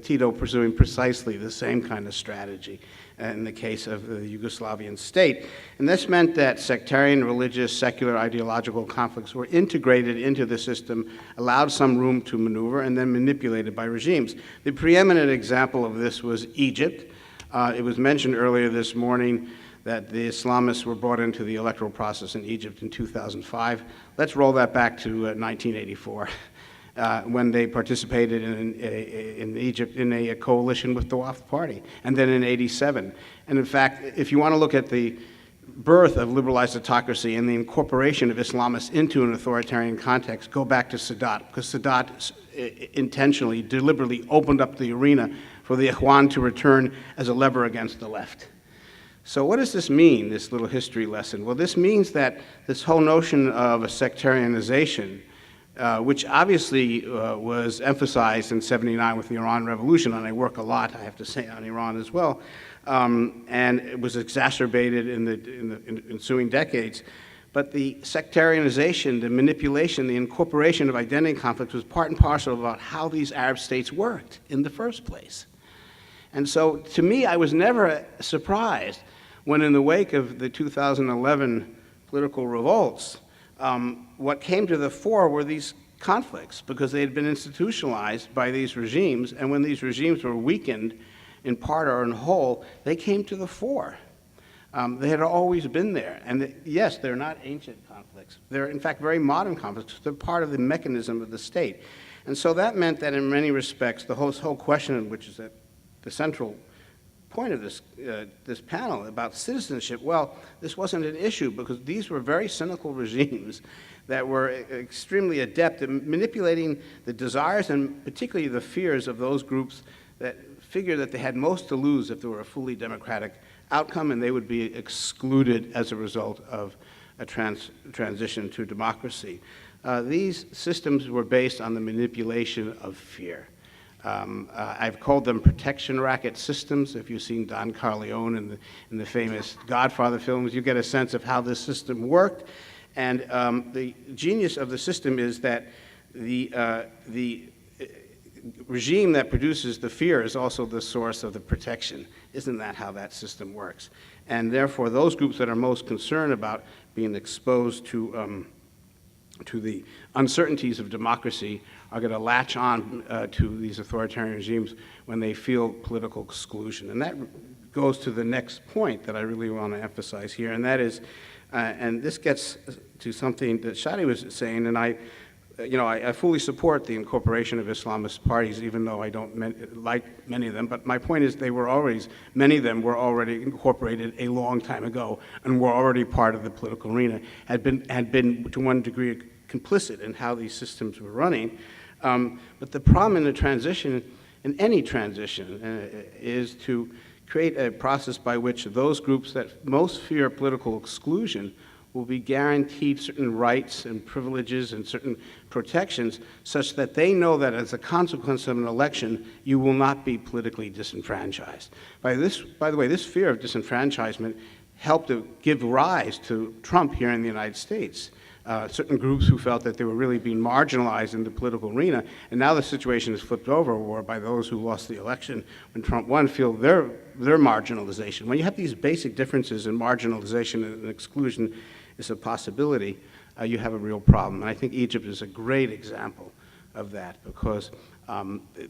Tito pursuing precisely the same kind of strategy in the case of the Yugoslavian state. And this meant that sectarian, religious, secular, ideological conflicts were integrated into the system, allowed some room to maneuver, and then manipulated by regimes. The preeminent example of this was Egypt. It was mentioned earlier this morning that the Islamists were brought into the electoral process in Egypt in 2005. Let's roll that back to 1984, when they participated in Egypt in a coalition with the Wafd Party, and then in '87. And in fact, if you want to look at the birth of liberalized autocracy and the incorporation of Islamists into an authoritarian context, go back to Sadat, because Sadat intentionally, deliberately opened up the arena for the Ikhwan to return as a lever against the left. So what does this mean, this little history lesson? Well, this means that this whole notion of a sectarianization, which obviously was emphasized in '79 with the Iran Revolution, and I work a lot, I have to say, on Iran as well, and it was exacerbated in the ensuing decades. But the sectarianization, the manipulation, the incorporation of identity conflicts was part and parcel about how these Arab states worked in the first place. And so, to me, I was never surprised when, in the wake of the 2011 political revolts, what came to the fore were these conflicts, because they had been institutionalized by these regimes, and when these regimes were weakened, in part or in whole, they came to the fore. They had always been there, and yes, they're not ancient conflicts. They're, in fact, very modern conflicts. They're part of the mechanism of the state. And so that meant that, in many respects, the whole question, which is at the central point of this panel about citizenship, well, this wasn't an issue because these were very cynical regimes that were extremely adept at manipulating the desires and particularly the fears of those groups that figured that they had most to lose if there were a fully democratic outcome, and they would be excluded as a result of a transition to democracy. These systems were based on the manipulation of fear. I've called them protection racket systems. If you've seen Don Corleone in the famous Godfather films, you get a sense of how this system worked. And the genius of the system is that the regime that produces the fear is also the source of the protection. Isn't that how that system works? And therefore, those groups that are most concerned about being exposed to the uncertainties of democracy are going to latch on to these authoritarian regimes when they feel political exclusion. And that goes to the next point that I really want to emphasize here, and that is, and this gets to something that Shadi was saying, and I fully support the incorporation of Islamist parties, even though I don't like many of them. But my point is, many of them were already incorporated a long time ago, and were already part of the political arena, had been to one degree complicit in how these systems were running. But the problem in the transition, in any transition, is to create a process by which those groups that most fear political exclusion will be guaranteed certain rights and privileges and certain protections such that they know that as a consequence of an election, you will not be politically disenfranchised. By the way, this fear of disenfranchisement helped to give rise to Trump here in the United States. Certain groups who felt that they were really being marginalized in the political arena, and now the situation is flipped over, whereby those who lost the election when Trump won feel their marginalization. When you have these basic differences in marginalization and exclusion is a possibility, you have a real problem. And I think Egypt is a great example of that, because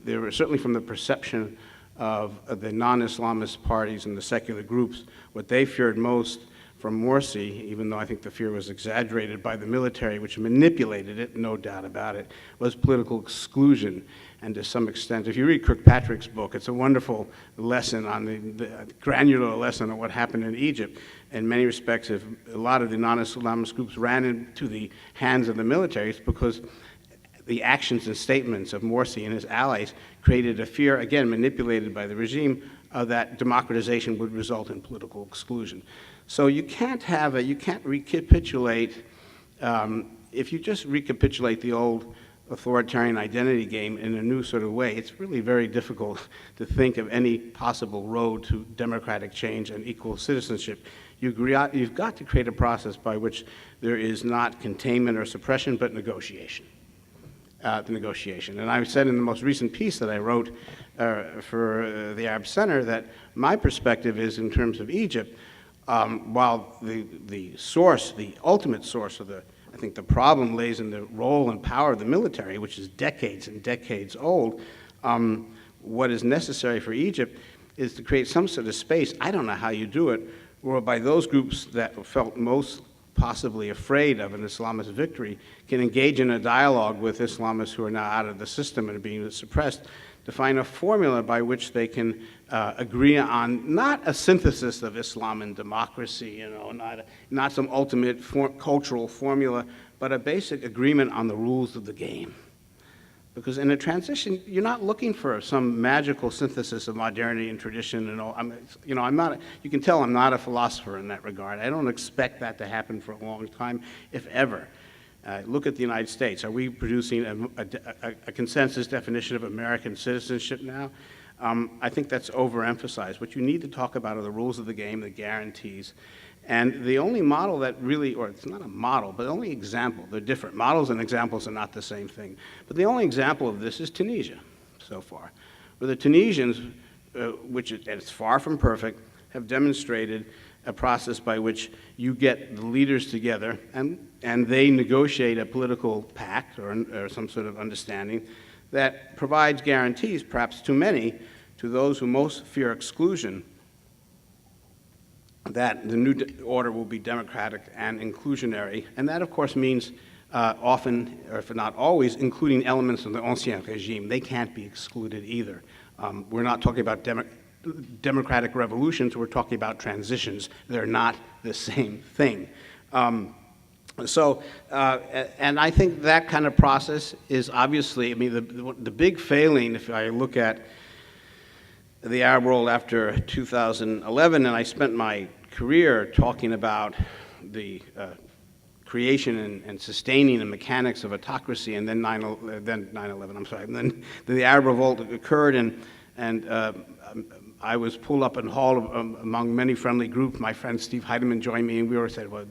there were, certainly from the perception of the non-Islamist parties and the secular groups, what they feared most from Morsi, even though I think the fear was exaggerated by the military, which manipulated it, no doubt about it, was political exclusion. And to some extent, if you read Kirkpatrick's book, it's a wonderful lesson on the granular lesson on what happened in Egypt. In many respects, if a lot of the non-Islamist groups ran into the hands of the militaries because the actions and statements of Morsi and his allies created a fear, again, manipulated by the regime, that democratization would result in political exclusion. So you can't recapitulate, if you just recapitulate the old authoritarian identity game in a new sort of way, it's really very difficult to think of any possible road to democratic change and equal citizenship. You've got to create a process by which there is not containment or suppression, but negotiation. And I said in the most recent piece that I wrote for the Arab Center that my perspective is, in terms of Egypt, while the ultimate source of I think the problem lays in the role and power of the military, which is decades and decades old. What is necessary for Egypt is to create some sort of space, I don't know how you do it, whereby those groups that felt most possibly afraid of an Islamist victory can engage in a dialogue with Islamists who are now out of the system and are being suppressed, to find a formula by which they can agree on not a synthesis of Islam and democracy, not some ultimate cultural formula, but a basic agreement on the rules of the game. Because in a transition, you're not looking for some magical synthesis of modernity and tradition and all. I'm not. You can tell I'm not a philosopher in that regard. I don't expect that to happen for a long time, if ever. Look at the United States. Are we producing a consensus definition of American citizenship now? I think that's overemphasized. What you need to talk about are the rules of the game, the guarantees. And the only model that really, or it's not a model, but the only example, they're different. Models and examples are not the same thing. But the only example of this is Tunisia so far, where the Tunisians, which is far from perfect, have demonstrated a process by which you get the leaders together and they negotiate a political pact or some sort of understanding that provides guarantees, perhaps too many, to those who most fear exclusion, that the new order will be democratic and inclusionary. And that, of course, means often, or if not always, including elements of the ancien regime. They can't be excluded either. We're not talking about democratic revolutions, we're talking about transitions. They're not the same thing. And I think that kind of process is obviously, the big failing, if I look at the Arab world after 2011, and I spent my career talking about the creation and sustaining the mechanics of autocracy, and then 9/11, I'm sorry, and then the Arab revolt occurred, and I was pulled up and hauled among many friendly groups. My friend Steve Heidemann joined me, and we were said, well,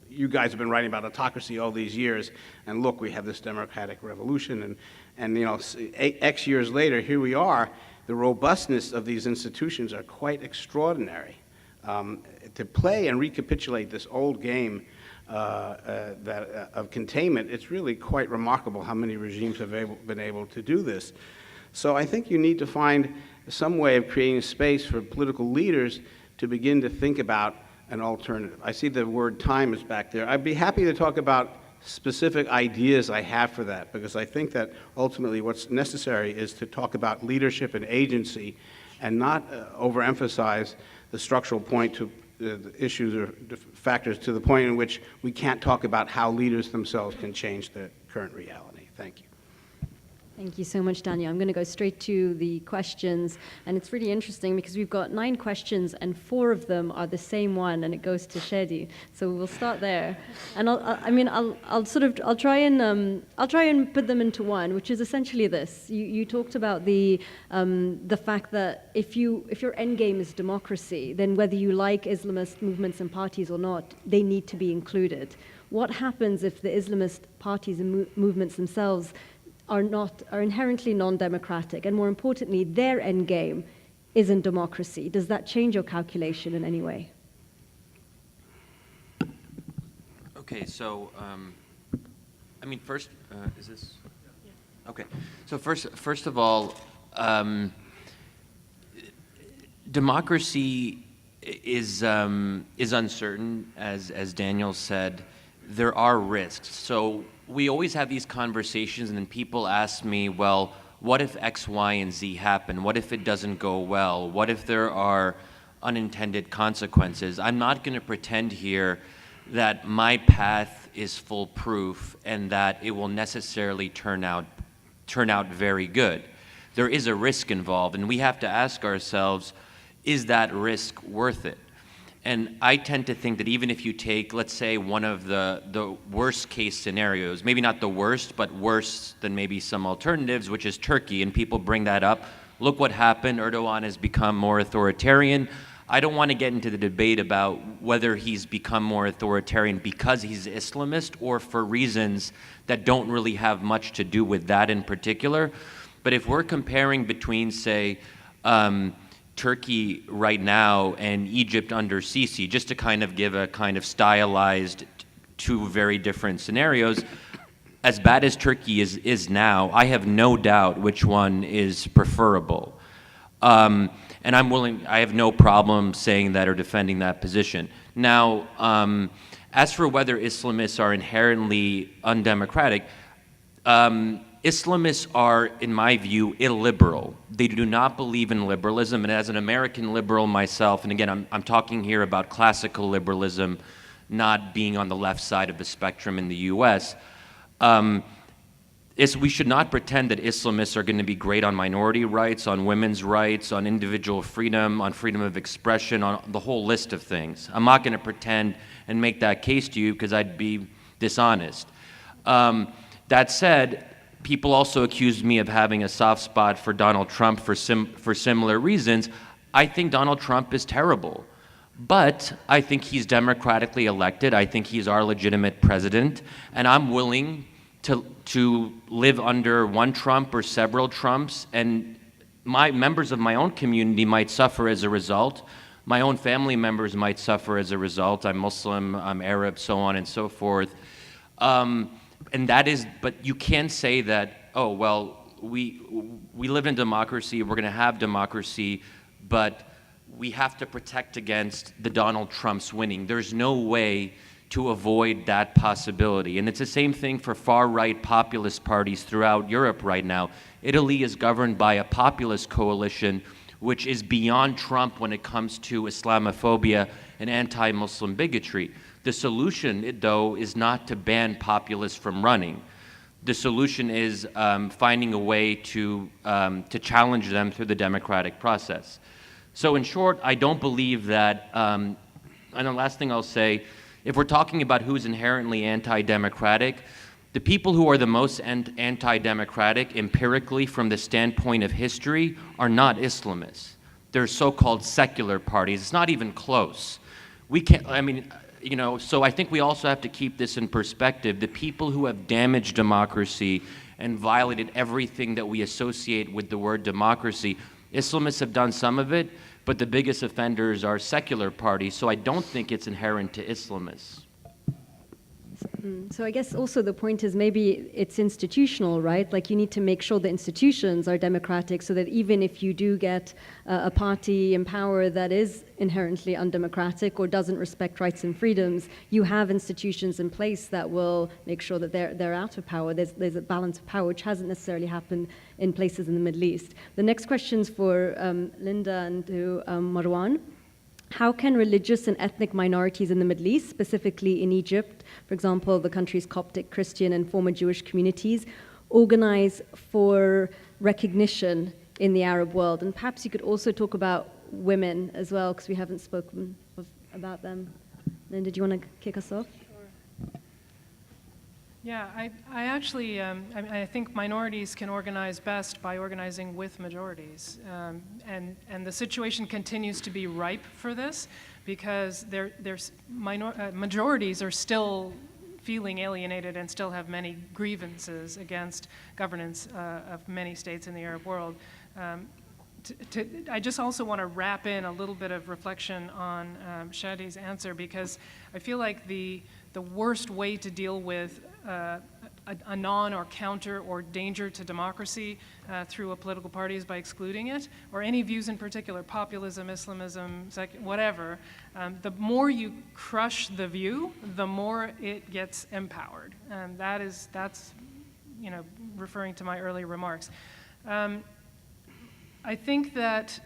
you guys have been writing about autocracy all these years, and look, we have this democratic revolution, and X years later, here we are. The robustness of these institutions are quite extraordinary. To play and recapitulate this old game of containment, it's really quite remarkable how many regimes have been able to do this. So I think you need to find some way of creating a space for political leaders to begin to think about an alternative. I see the word time is back there. I'd be happy to talk about specific ideas I have for that, because I think that ultimately what's necessary is to talk about leadership and agency and not overemphasize the structural point to the issues or factors to the point in which we can't talk about how leaders themselves can change the current reality. Thank you.
Thank you so much, Daniel. I'm going to go straight to the questions, and it's really interesting because we've got 9 questions and 4 of them are the same one, and it goes to Shadi. So we'll start there, and I'll try and put them into one, which is essentially this. You talked about the fact that if your end game is democracy, then whether you like Islamist movements and parties or not, they need to be included. What happens if the Islamist parties and movements themselves are inherently non-democratic, and more importantly, their end game isn't democracy? Does that change your calculation in any way?
Okay, so first, is this? Okay, so first of all, democracy is uncertain, as Daniel said. There are risks. So we always have these conversations, and then people ask me, well, what if X, Y, and Z happen? What if it doesn't go well? What if there are unintended consequences? I'm not going to pretend here that my path is foolproof and that it will necessarily turn out very good. There is a risk involved, and we have to ask ourselves, is that risk worth it? And I tend to think that even if you take, let's say, one of the worst case scenarios, maybe not the worst, but worse than maybe some alternatives, which is Turkey, and people bring that up. Look what happened. Erdogan has become more authoritarian. I don't want to get into the debate about whether he's become more authoritarian because he's Islamist or for reasons that don't really have much to do with that in particular. But if we're comparing between, say, Turkey right now and Egypt under Sisi, just to kind of give a kind of stylized two very different scenarios, as bad as Turkey is now, I have no doubt which one is preferable. And I have no problem saying that or defending that position. Now, as for whether Islamists are inherently undemocratic, Islamists are, in my view, illiberal. They do not believe in liberalism, and as an American liberal myself, and again, I'm talking here about classical liberalism, not being on the left side of the spectrum in the US, we should not pretend that Islamists are going to be great on minority rights, on women's rights, on individual freedom, on freedom of expression, on the whole list of things. I'm not going to pretend and make that case to you because I'd be dishonest. That said, people also accused me of having a soft spot for Donald Trump for similar reasons. I think Donald Trump is terrible, but I think he's democratically elected. I think he's our legitimate president, and I'm willing to live under one Trump or several Trumps, and members of my own community might suffer as a result. My own family members might suffer as a result. I'm Muslim, I'm Arab, so on and so forth. And that is, but you can't say that, oh, well, we live in democracy, we're going to have democracy, but we have to protect against the Donald Trumps winning. There's no way to avoid that possibility. And it's the same thing for far-right populist parties throughout Europe right now. Italy is governed by a populist coalition which is beyond Trump when it comes to Islamophobia and anti-Muslim bigotry. The solution, though, is not to ban populists from running. The solution is finding a way to challenge them through the democratic process. So in short, I don't believe that, and the last thing I'll say, if we're talking about who's inherently anti-democratic, the people who are the most anti-democratic empirically from the standpoint of history are not Islamists. They're so-called secular parties. It's not even close. We can't, I mean, you know, so I think we also have to keep this in perspective. The people who have damaged democracy and violated everything that we associate with the word democracy, Islamists have done some of it, but the biggest offenders are secular parties, so I don't think it's inherent to Islamists.
So I guess also the point is maybe it's institutional, right? Like you need to make sure the institutions are democratic so that even if you do get a party in power that is inherently undemocratic or doesn't respect rights and freedoms, you have institutions in place that will make sure that they're out of power. There's a balance of power, which hasn't necessarily happened in places in the Middle East. The next question's for Linda and to Marwan. How can religious and ethnic minorities in the Middle East, specifically in Egypt, for example, the country's Coptic, Christian, and former Jewish communities, organize for recognition in the Arab world? And perhaps you could also talk about women as well, because we haven't spoken about them. Linda, do you want to kick us off?
Yeah, I actually, I think minorities can organize best by organizing with majorities. And the situation continues to be ripe for this because majorities are still feeling alienated and still have many grievances against governance of many states in the Arab world. I just also want to wrap in a little bit of reflection on Shadi's answer because I feel like the worst way to deal with a non or counter or danger to democracy through a political party is by excluding it, or any views in particular, populism, Islamism, whatever. The more you crush the view, the more it gets empowered. And that's referring to my earlier remarks. I think that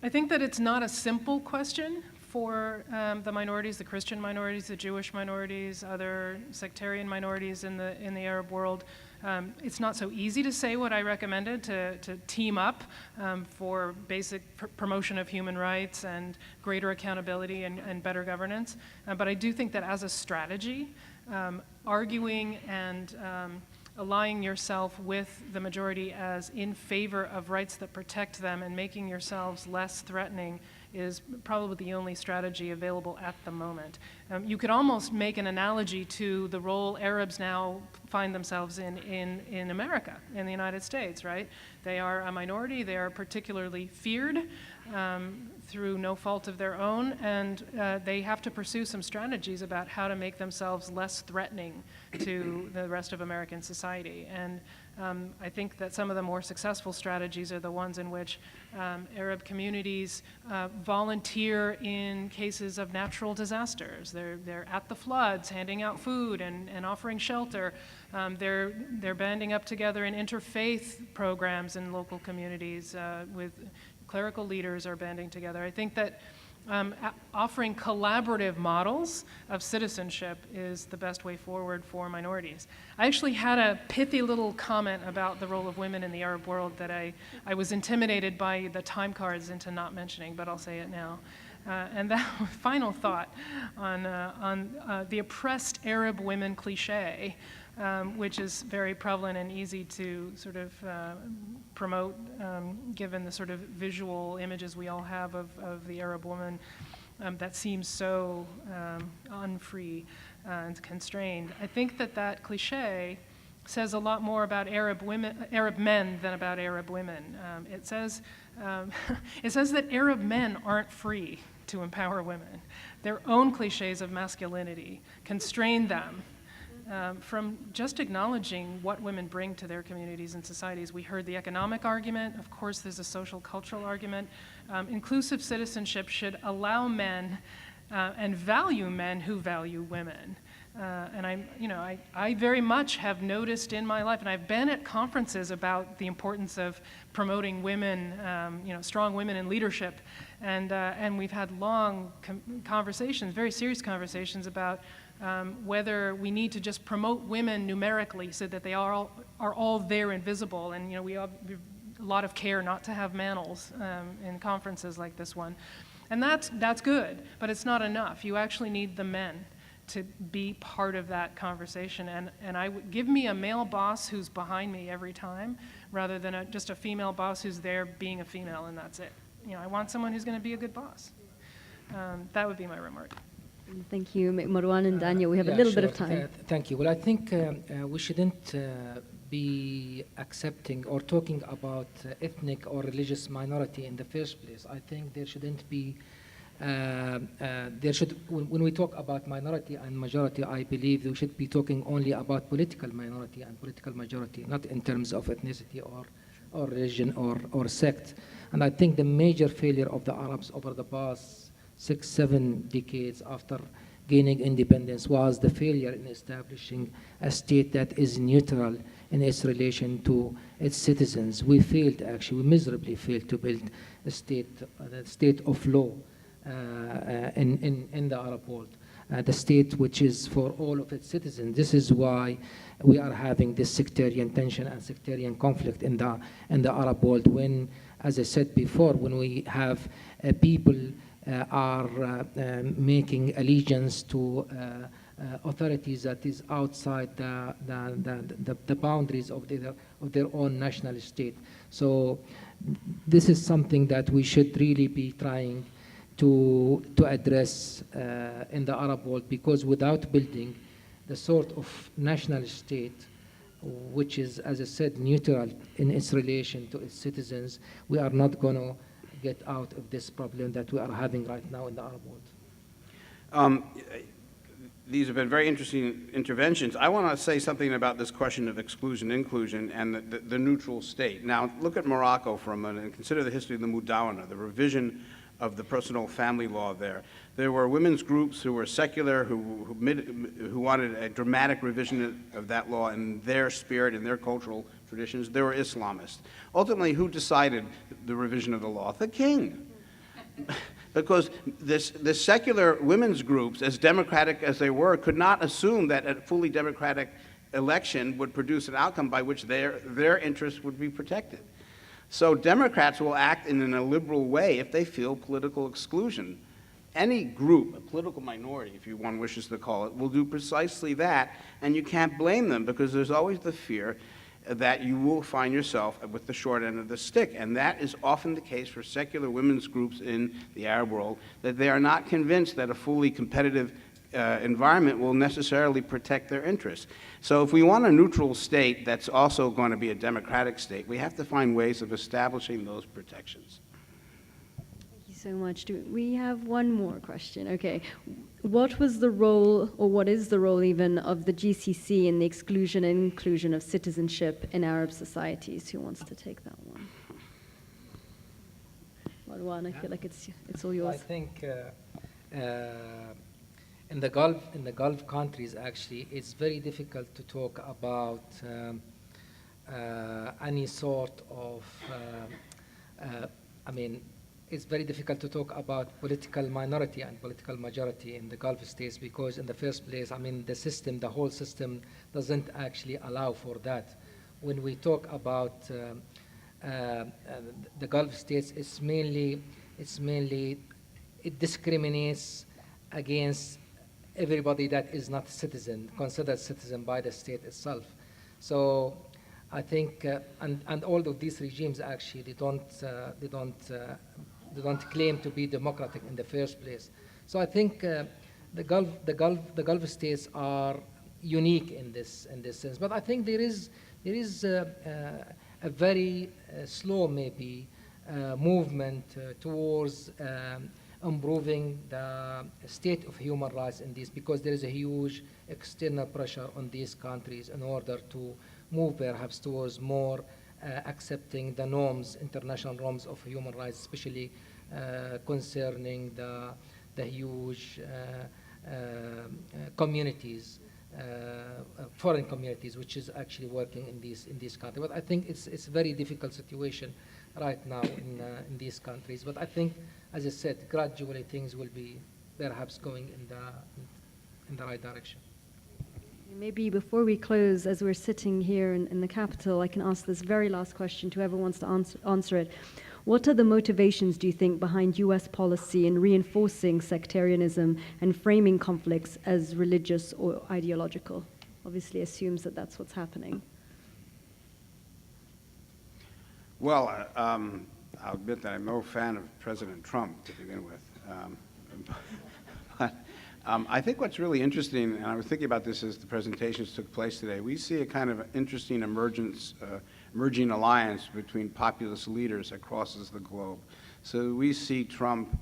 it's not a simple question for the minorities, the Christian minorities, the Jewish minorities, other sectarian minorities in the Arab world, It's not so easy to say what I recommended, to team up for basic promotion of human rights and greater accountability and better governance. But I do think that as a strategy, arguing and aligning yourself with the majority as in favor of rights that protect them and making yourselves less threatening is probably the only strategy available at the moment. You could almost make an analogy to the role Arabs now find themselves in America, in the United States, right? They are a minority, they are particularly feared through no fault of their own, and they have to pursue some strategies about how to make themselves less threatening to the rest of American society. And I think that some of the more successful strategies are the ones in which Arab communities volunteer in cases of natural disasters. They're at the floods, handing out food and offering shelter. They're banding up together in interfaith programs in local communities with clerical leaders are banding together. I think that offering collaborative models of citizenship is the best way forward for minorities. I actually had a pithy little comment about the role of women in the Arab world that I was intimidated by the time cards into not mentioning, but I'll say it now. And that final thought on the oppressed Arab women cliche, which is very prevalent and easy to sort of promote, given the sort of visual images we all have of the Arab woman that seems so unfree and constrained. I think that cliche says a lot more about Arab men than about Arab women. It says that Arab men aren't free to empower women. Their own cliches of masculinity constrain them from just acknowledging what women bring to their communities and societies. We heard the economic argument. Of course, there's a social cultural argument. Inclusive citizenship should allow men and value men who value women. And I very much have noticed in my life, and I've been at conferences about the importance of promoting women, strong women in leadership, and we've had long conversations, very serious conversations about whether we need to just promote women numerically so that they are all there and visible, and we have a lot of care not to have males in conferences like this one, and that's good, but it's not enough. You actually need the men to be part of that conversation, and I would give me a male boss who's behind me every time, rather than just a female boss who's there being a female and that's it. I want someone who's going to be a good boss. That would be my remark.
Thank you, Marwan and Daniel. We have a little bit of time.
Thank you. Well, I think we shouldn't be accepting or talking about ethnic or religious minority in the first place. I think there shouldn't be, when we talk about minority and majority, I believe we should be talking only about political minority and political majority, not in terms of ethnicity or religion or sect. And I think the major failure of the Arabs over the past 6-7 decades after gaining independence was the failure in establishing a state that is neutral in its relation to its citizens. We miserably failed to build a state of law in the Arab world, the state which is for all of its citizens. This is why we are having this sectarian tension and sectarian conflict in the Arab world, when, as I said before, when we have people are making allegiance to authorities that is outside the boundaries of their own national state. So this is something that we should really be trying to address in the Arab world, because without building the sort of national state which is, as I said, neutral in its relation to its citizens, we are not going to get out of this problem that we are having right now in the Arab world.
These have been very interesting interventions. I want to say something about this question of exclusion, inclusion, and the neutral state. Now, look at Morocco for a minute and consider the history of the Mudawana, the revision of the personal family law there. There were women's groups who were secular, who wanted a dramatic revision of that law in their spirit and their cultural traditions. There were Islamists. Ultimately, who decided the revision of the law? The king. Because the secular women's groups, as democratic as they were, could not assume that a fully democratic election would produce an outcome by which their interests would be protected. So Democrats will act in an illiberal way if they feel political exclusion. Any group, a political minority, if one wishes to call it, will do precisely that, and you can't blame them because there's always the fear that you will find yourself with the short end of the stick. And that is often the case for secular women's groups in the Arab world, that they are not convinced that a fully competitive environment will necessarily protect their interests. So if we want a neutral state that's also going to be a democratic state, we have to find ways of establishing those protections.
Thank you so much. Do we have one more question? Okay. What was the role, or what is the role even, of the GCC in the exclusion and inclusion of citizenship in Arab societies? Who wants to take that one? Marwan, I feel like it's all yours.
I think in the Gulf countries, actually, it's very difficult to talk about any sort of, it's very difficult to talk about political minority and political majority in the Gulf states because in the first place, the whole system doesn't actually allow for that. When we talk about the Gulf states, it discriminates against everybody that is not considered citizen by the state itself. So I think, and all of these regimes actually, they don't claim to be democratic in the first place. So I think the Gulf states are unique in this sense. But I think there is a very slow maybe movement towards improving the state of human rights in these, because there is a huge external pressure on these countries in order to move perhaps towards more accepting the norms, international norms of human rights, especially concerning the huge communities, foreign communities, which is actually working in these countries. But I think it's a very difficult situation right now in these countries. But I think, as I said, gradually things will be perhaps going in the right direction.
Maybe before we close, as we're sitting here in the capital, I can ask this very last question to whoever wants to answer it. What are the motivations, do you think, behind US policy in reinforcing sectarianism and framing conflicts as religious or ideological? Obviously assumes that that's what's happening.
Well, I'll admit that I'm no fan of President Trump to begin with. But I think what's really interesting, and I was thinking about this as the presentations took place today, we see a kind of interesting emerging alliance between populist leaders that crosses the globe. So we see Trump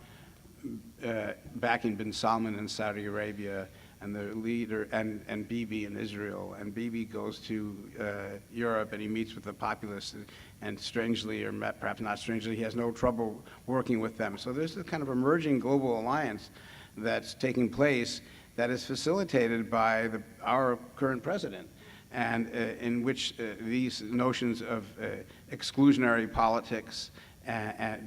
backing bin Salman in Saudi Arabia, and the leader, and Bibi in Israel, and Bibi goes to Europe and he meets with the populists, and strangely, or perhaps not strangely, he has no trouble working with them. So there's a kind of emerging global alliance that's taking place that is facilitated by our current president, and in which these notions of exclusionary politics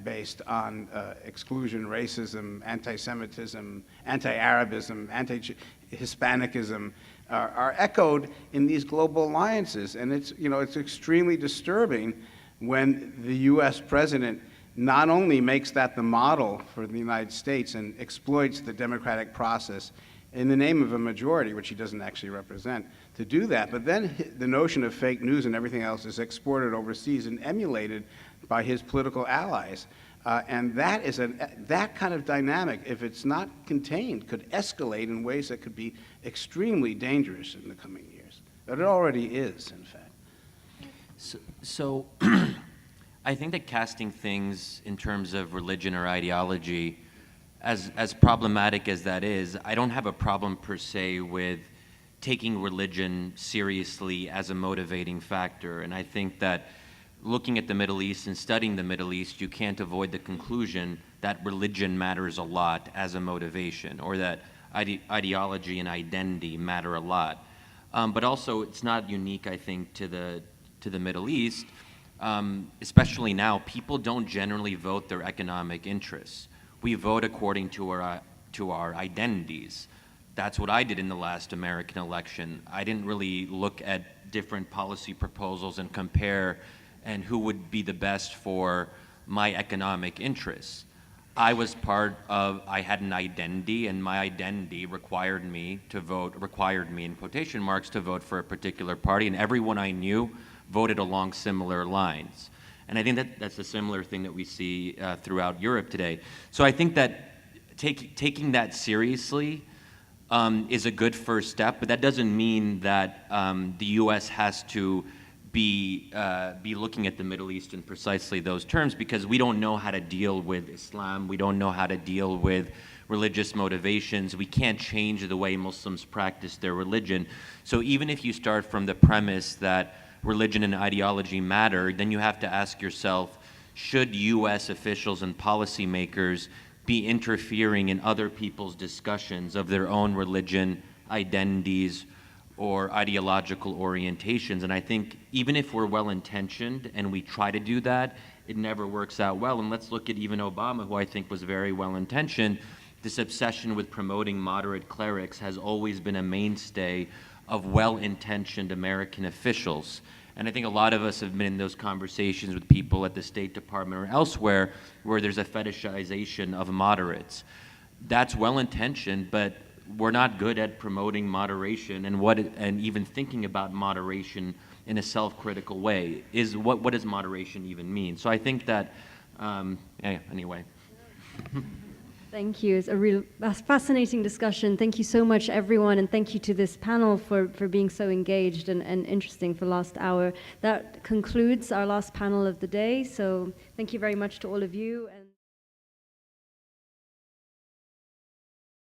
based on exclusion, racism, anti-Semitism, anti-Arabism, anti-Hispanicism are echoed in these global alliances. And it's extremely disturbing when the U.S. president not only makes that the model for the United States and exploits the democratic process in the name of a majority, which he doesn't actually represent, to do that, but then the notion of fake news and everything else is exported overseas and emulated by his political allies. And that kind of dynamic, if it's not contained, could escalate in ways that could be extremely dangerous in the coming years. But it already is, in fact.
So I think that casting things in terms of religion or ideology, as problematic as that is, I don't have a problem per se with taking religion seriously as a motivating factor. And I think that looking at the Middle East and studying the Middle East, you can't avoid the conclusion that religion matters a lot as a motivation, or that ideology and identity matter a lot. But also, it's not unique, I think, to the Middle East. Especially now, people don't generally vote their economic interests. We vote according to our identities. that's what I did in the last American election. I didn't really look at different policy proposals and compare and who would be the best for my economic interests. I had an identity, and my identity required me in quotation marks, to vote for a particular party, and everyone I knew voted along similar lines. And I think that's a similar thing that we see throughout Europe today. So I think that taking that seriously is a good first step, but that doesn't mean that the U.S. has to be looking at the Middle East in precisely those terms, because we don't know how to deal with Islam. We don't know how to deal with religious motivations. We can't change the way Muslims practice their religion. So even if you start from the premise that religion and ideology matter, then you have to ask yourself, should U.S. officials and policymakers be interfering in other people's discussions of their own religion, identities, or ideological orientations? And I think even if we're well-intentioned and we try to do that, it never works out well. And let's look at even Obama, who I think was very well-intentioned. This obsession with promoting moderate clerics has always been a mainstay of well-intentioned American officials. And I think a lot of us have been in those conversations with people at the State Department or elsewhere where there's a fetishization of moderates. That's well-intentioned, but we're not good at promoting moderation and even thinking about moderation in a self-critical way. What does moderation even mean? So I think that, anyway.
Thank you. It's a fascinating discussion. Thank you so much, everyone, and thank you to this panel for being so engaged and interesting for the last hour. That concludes our last panel of the day, so thank you very much to all of you.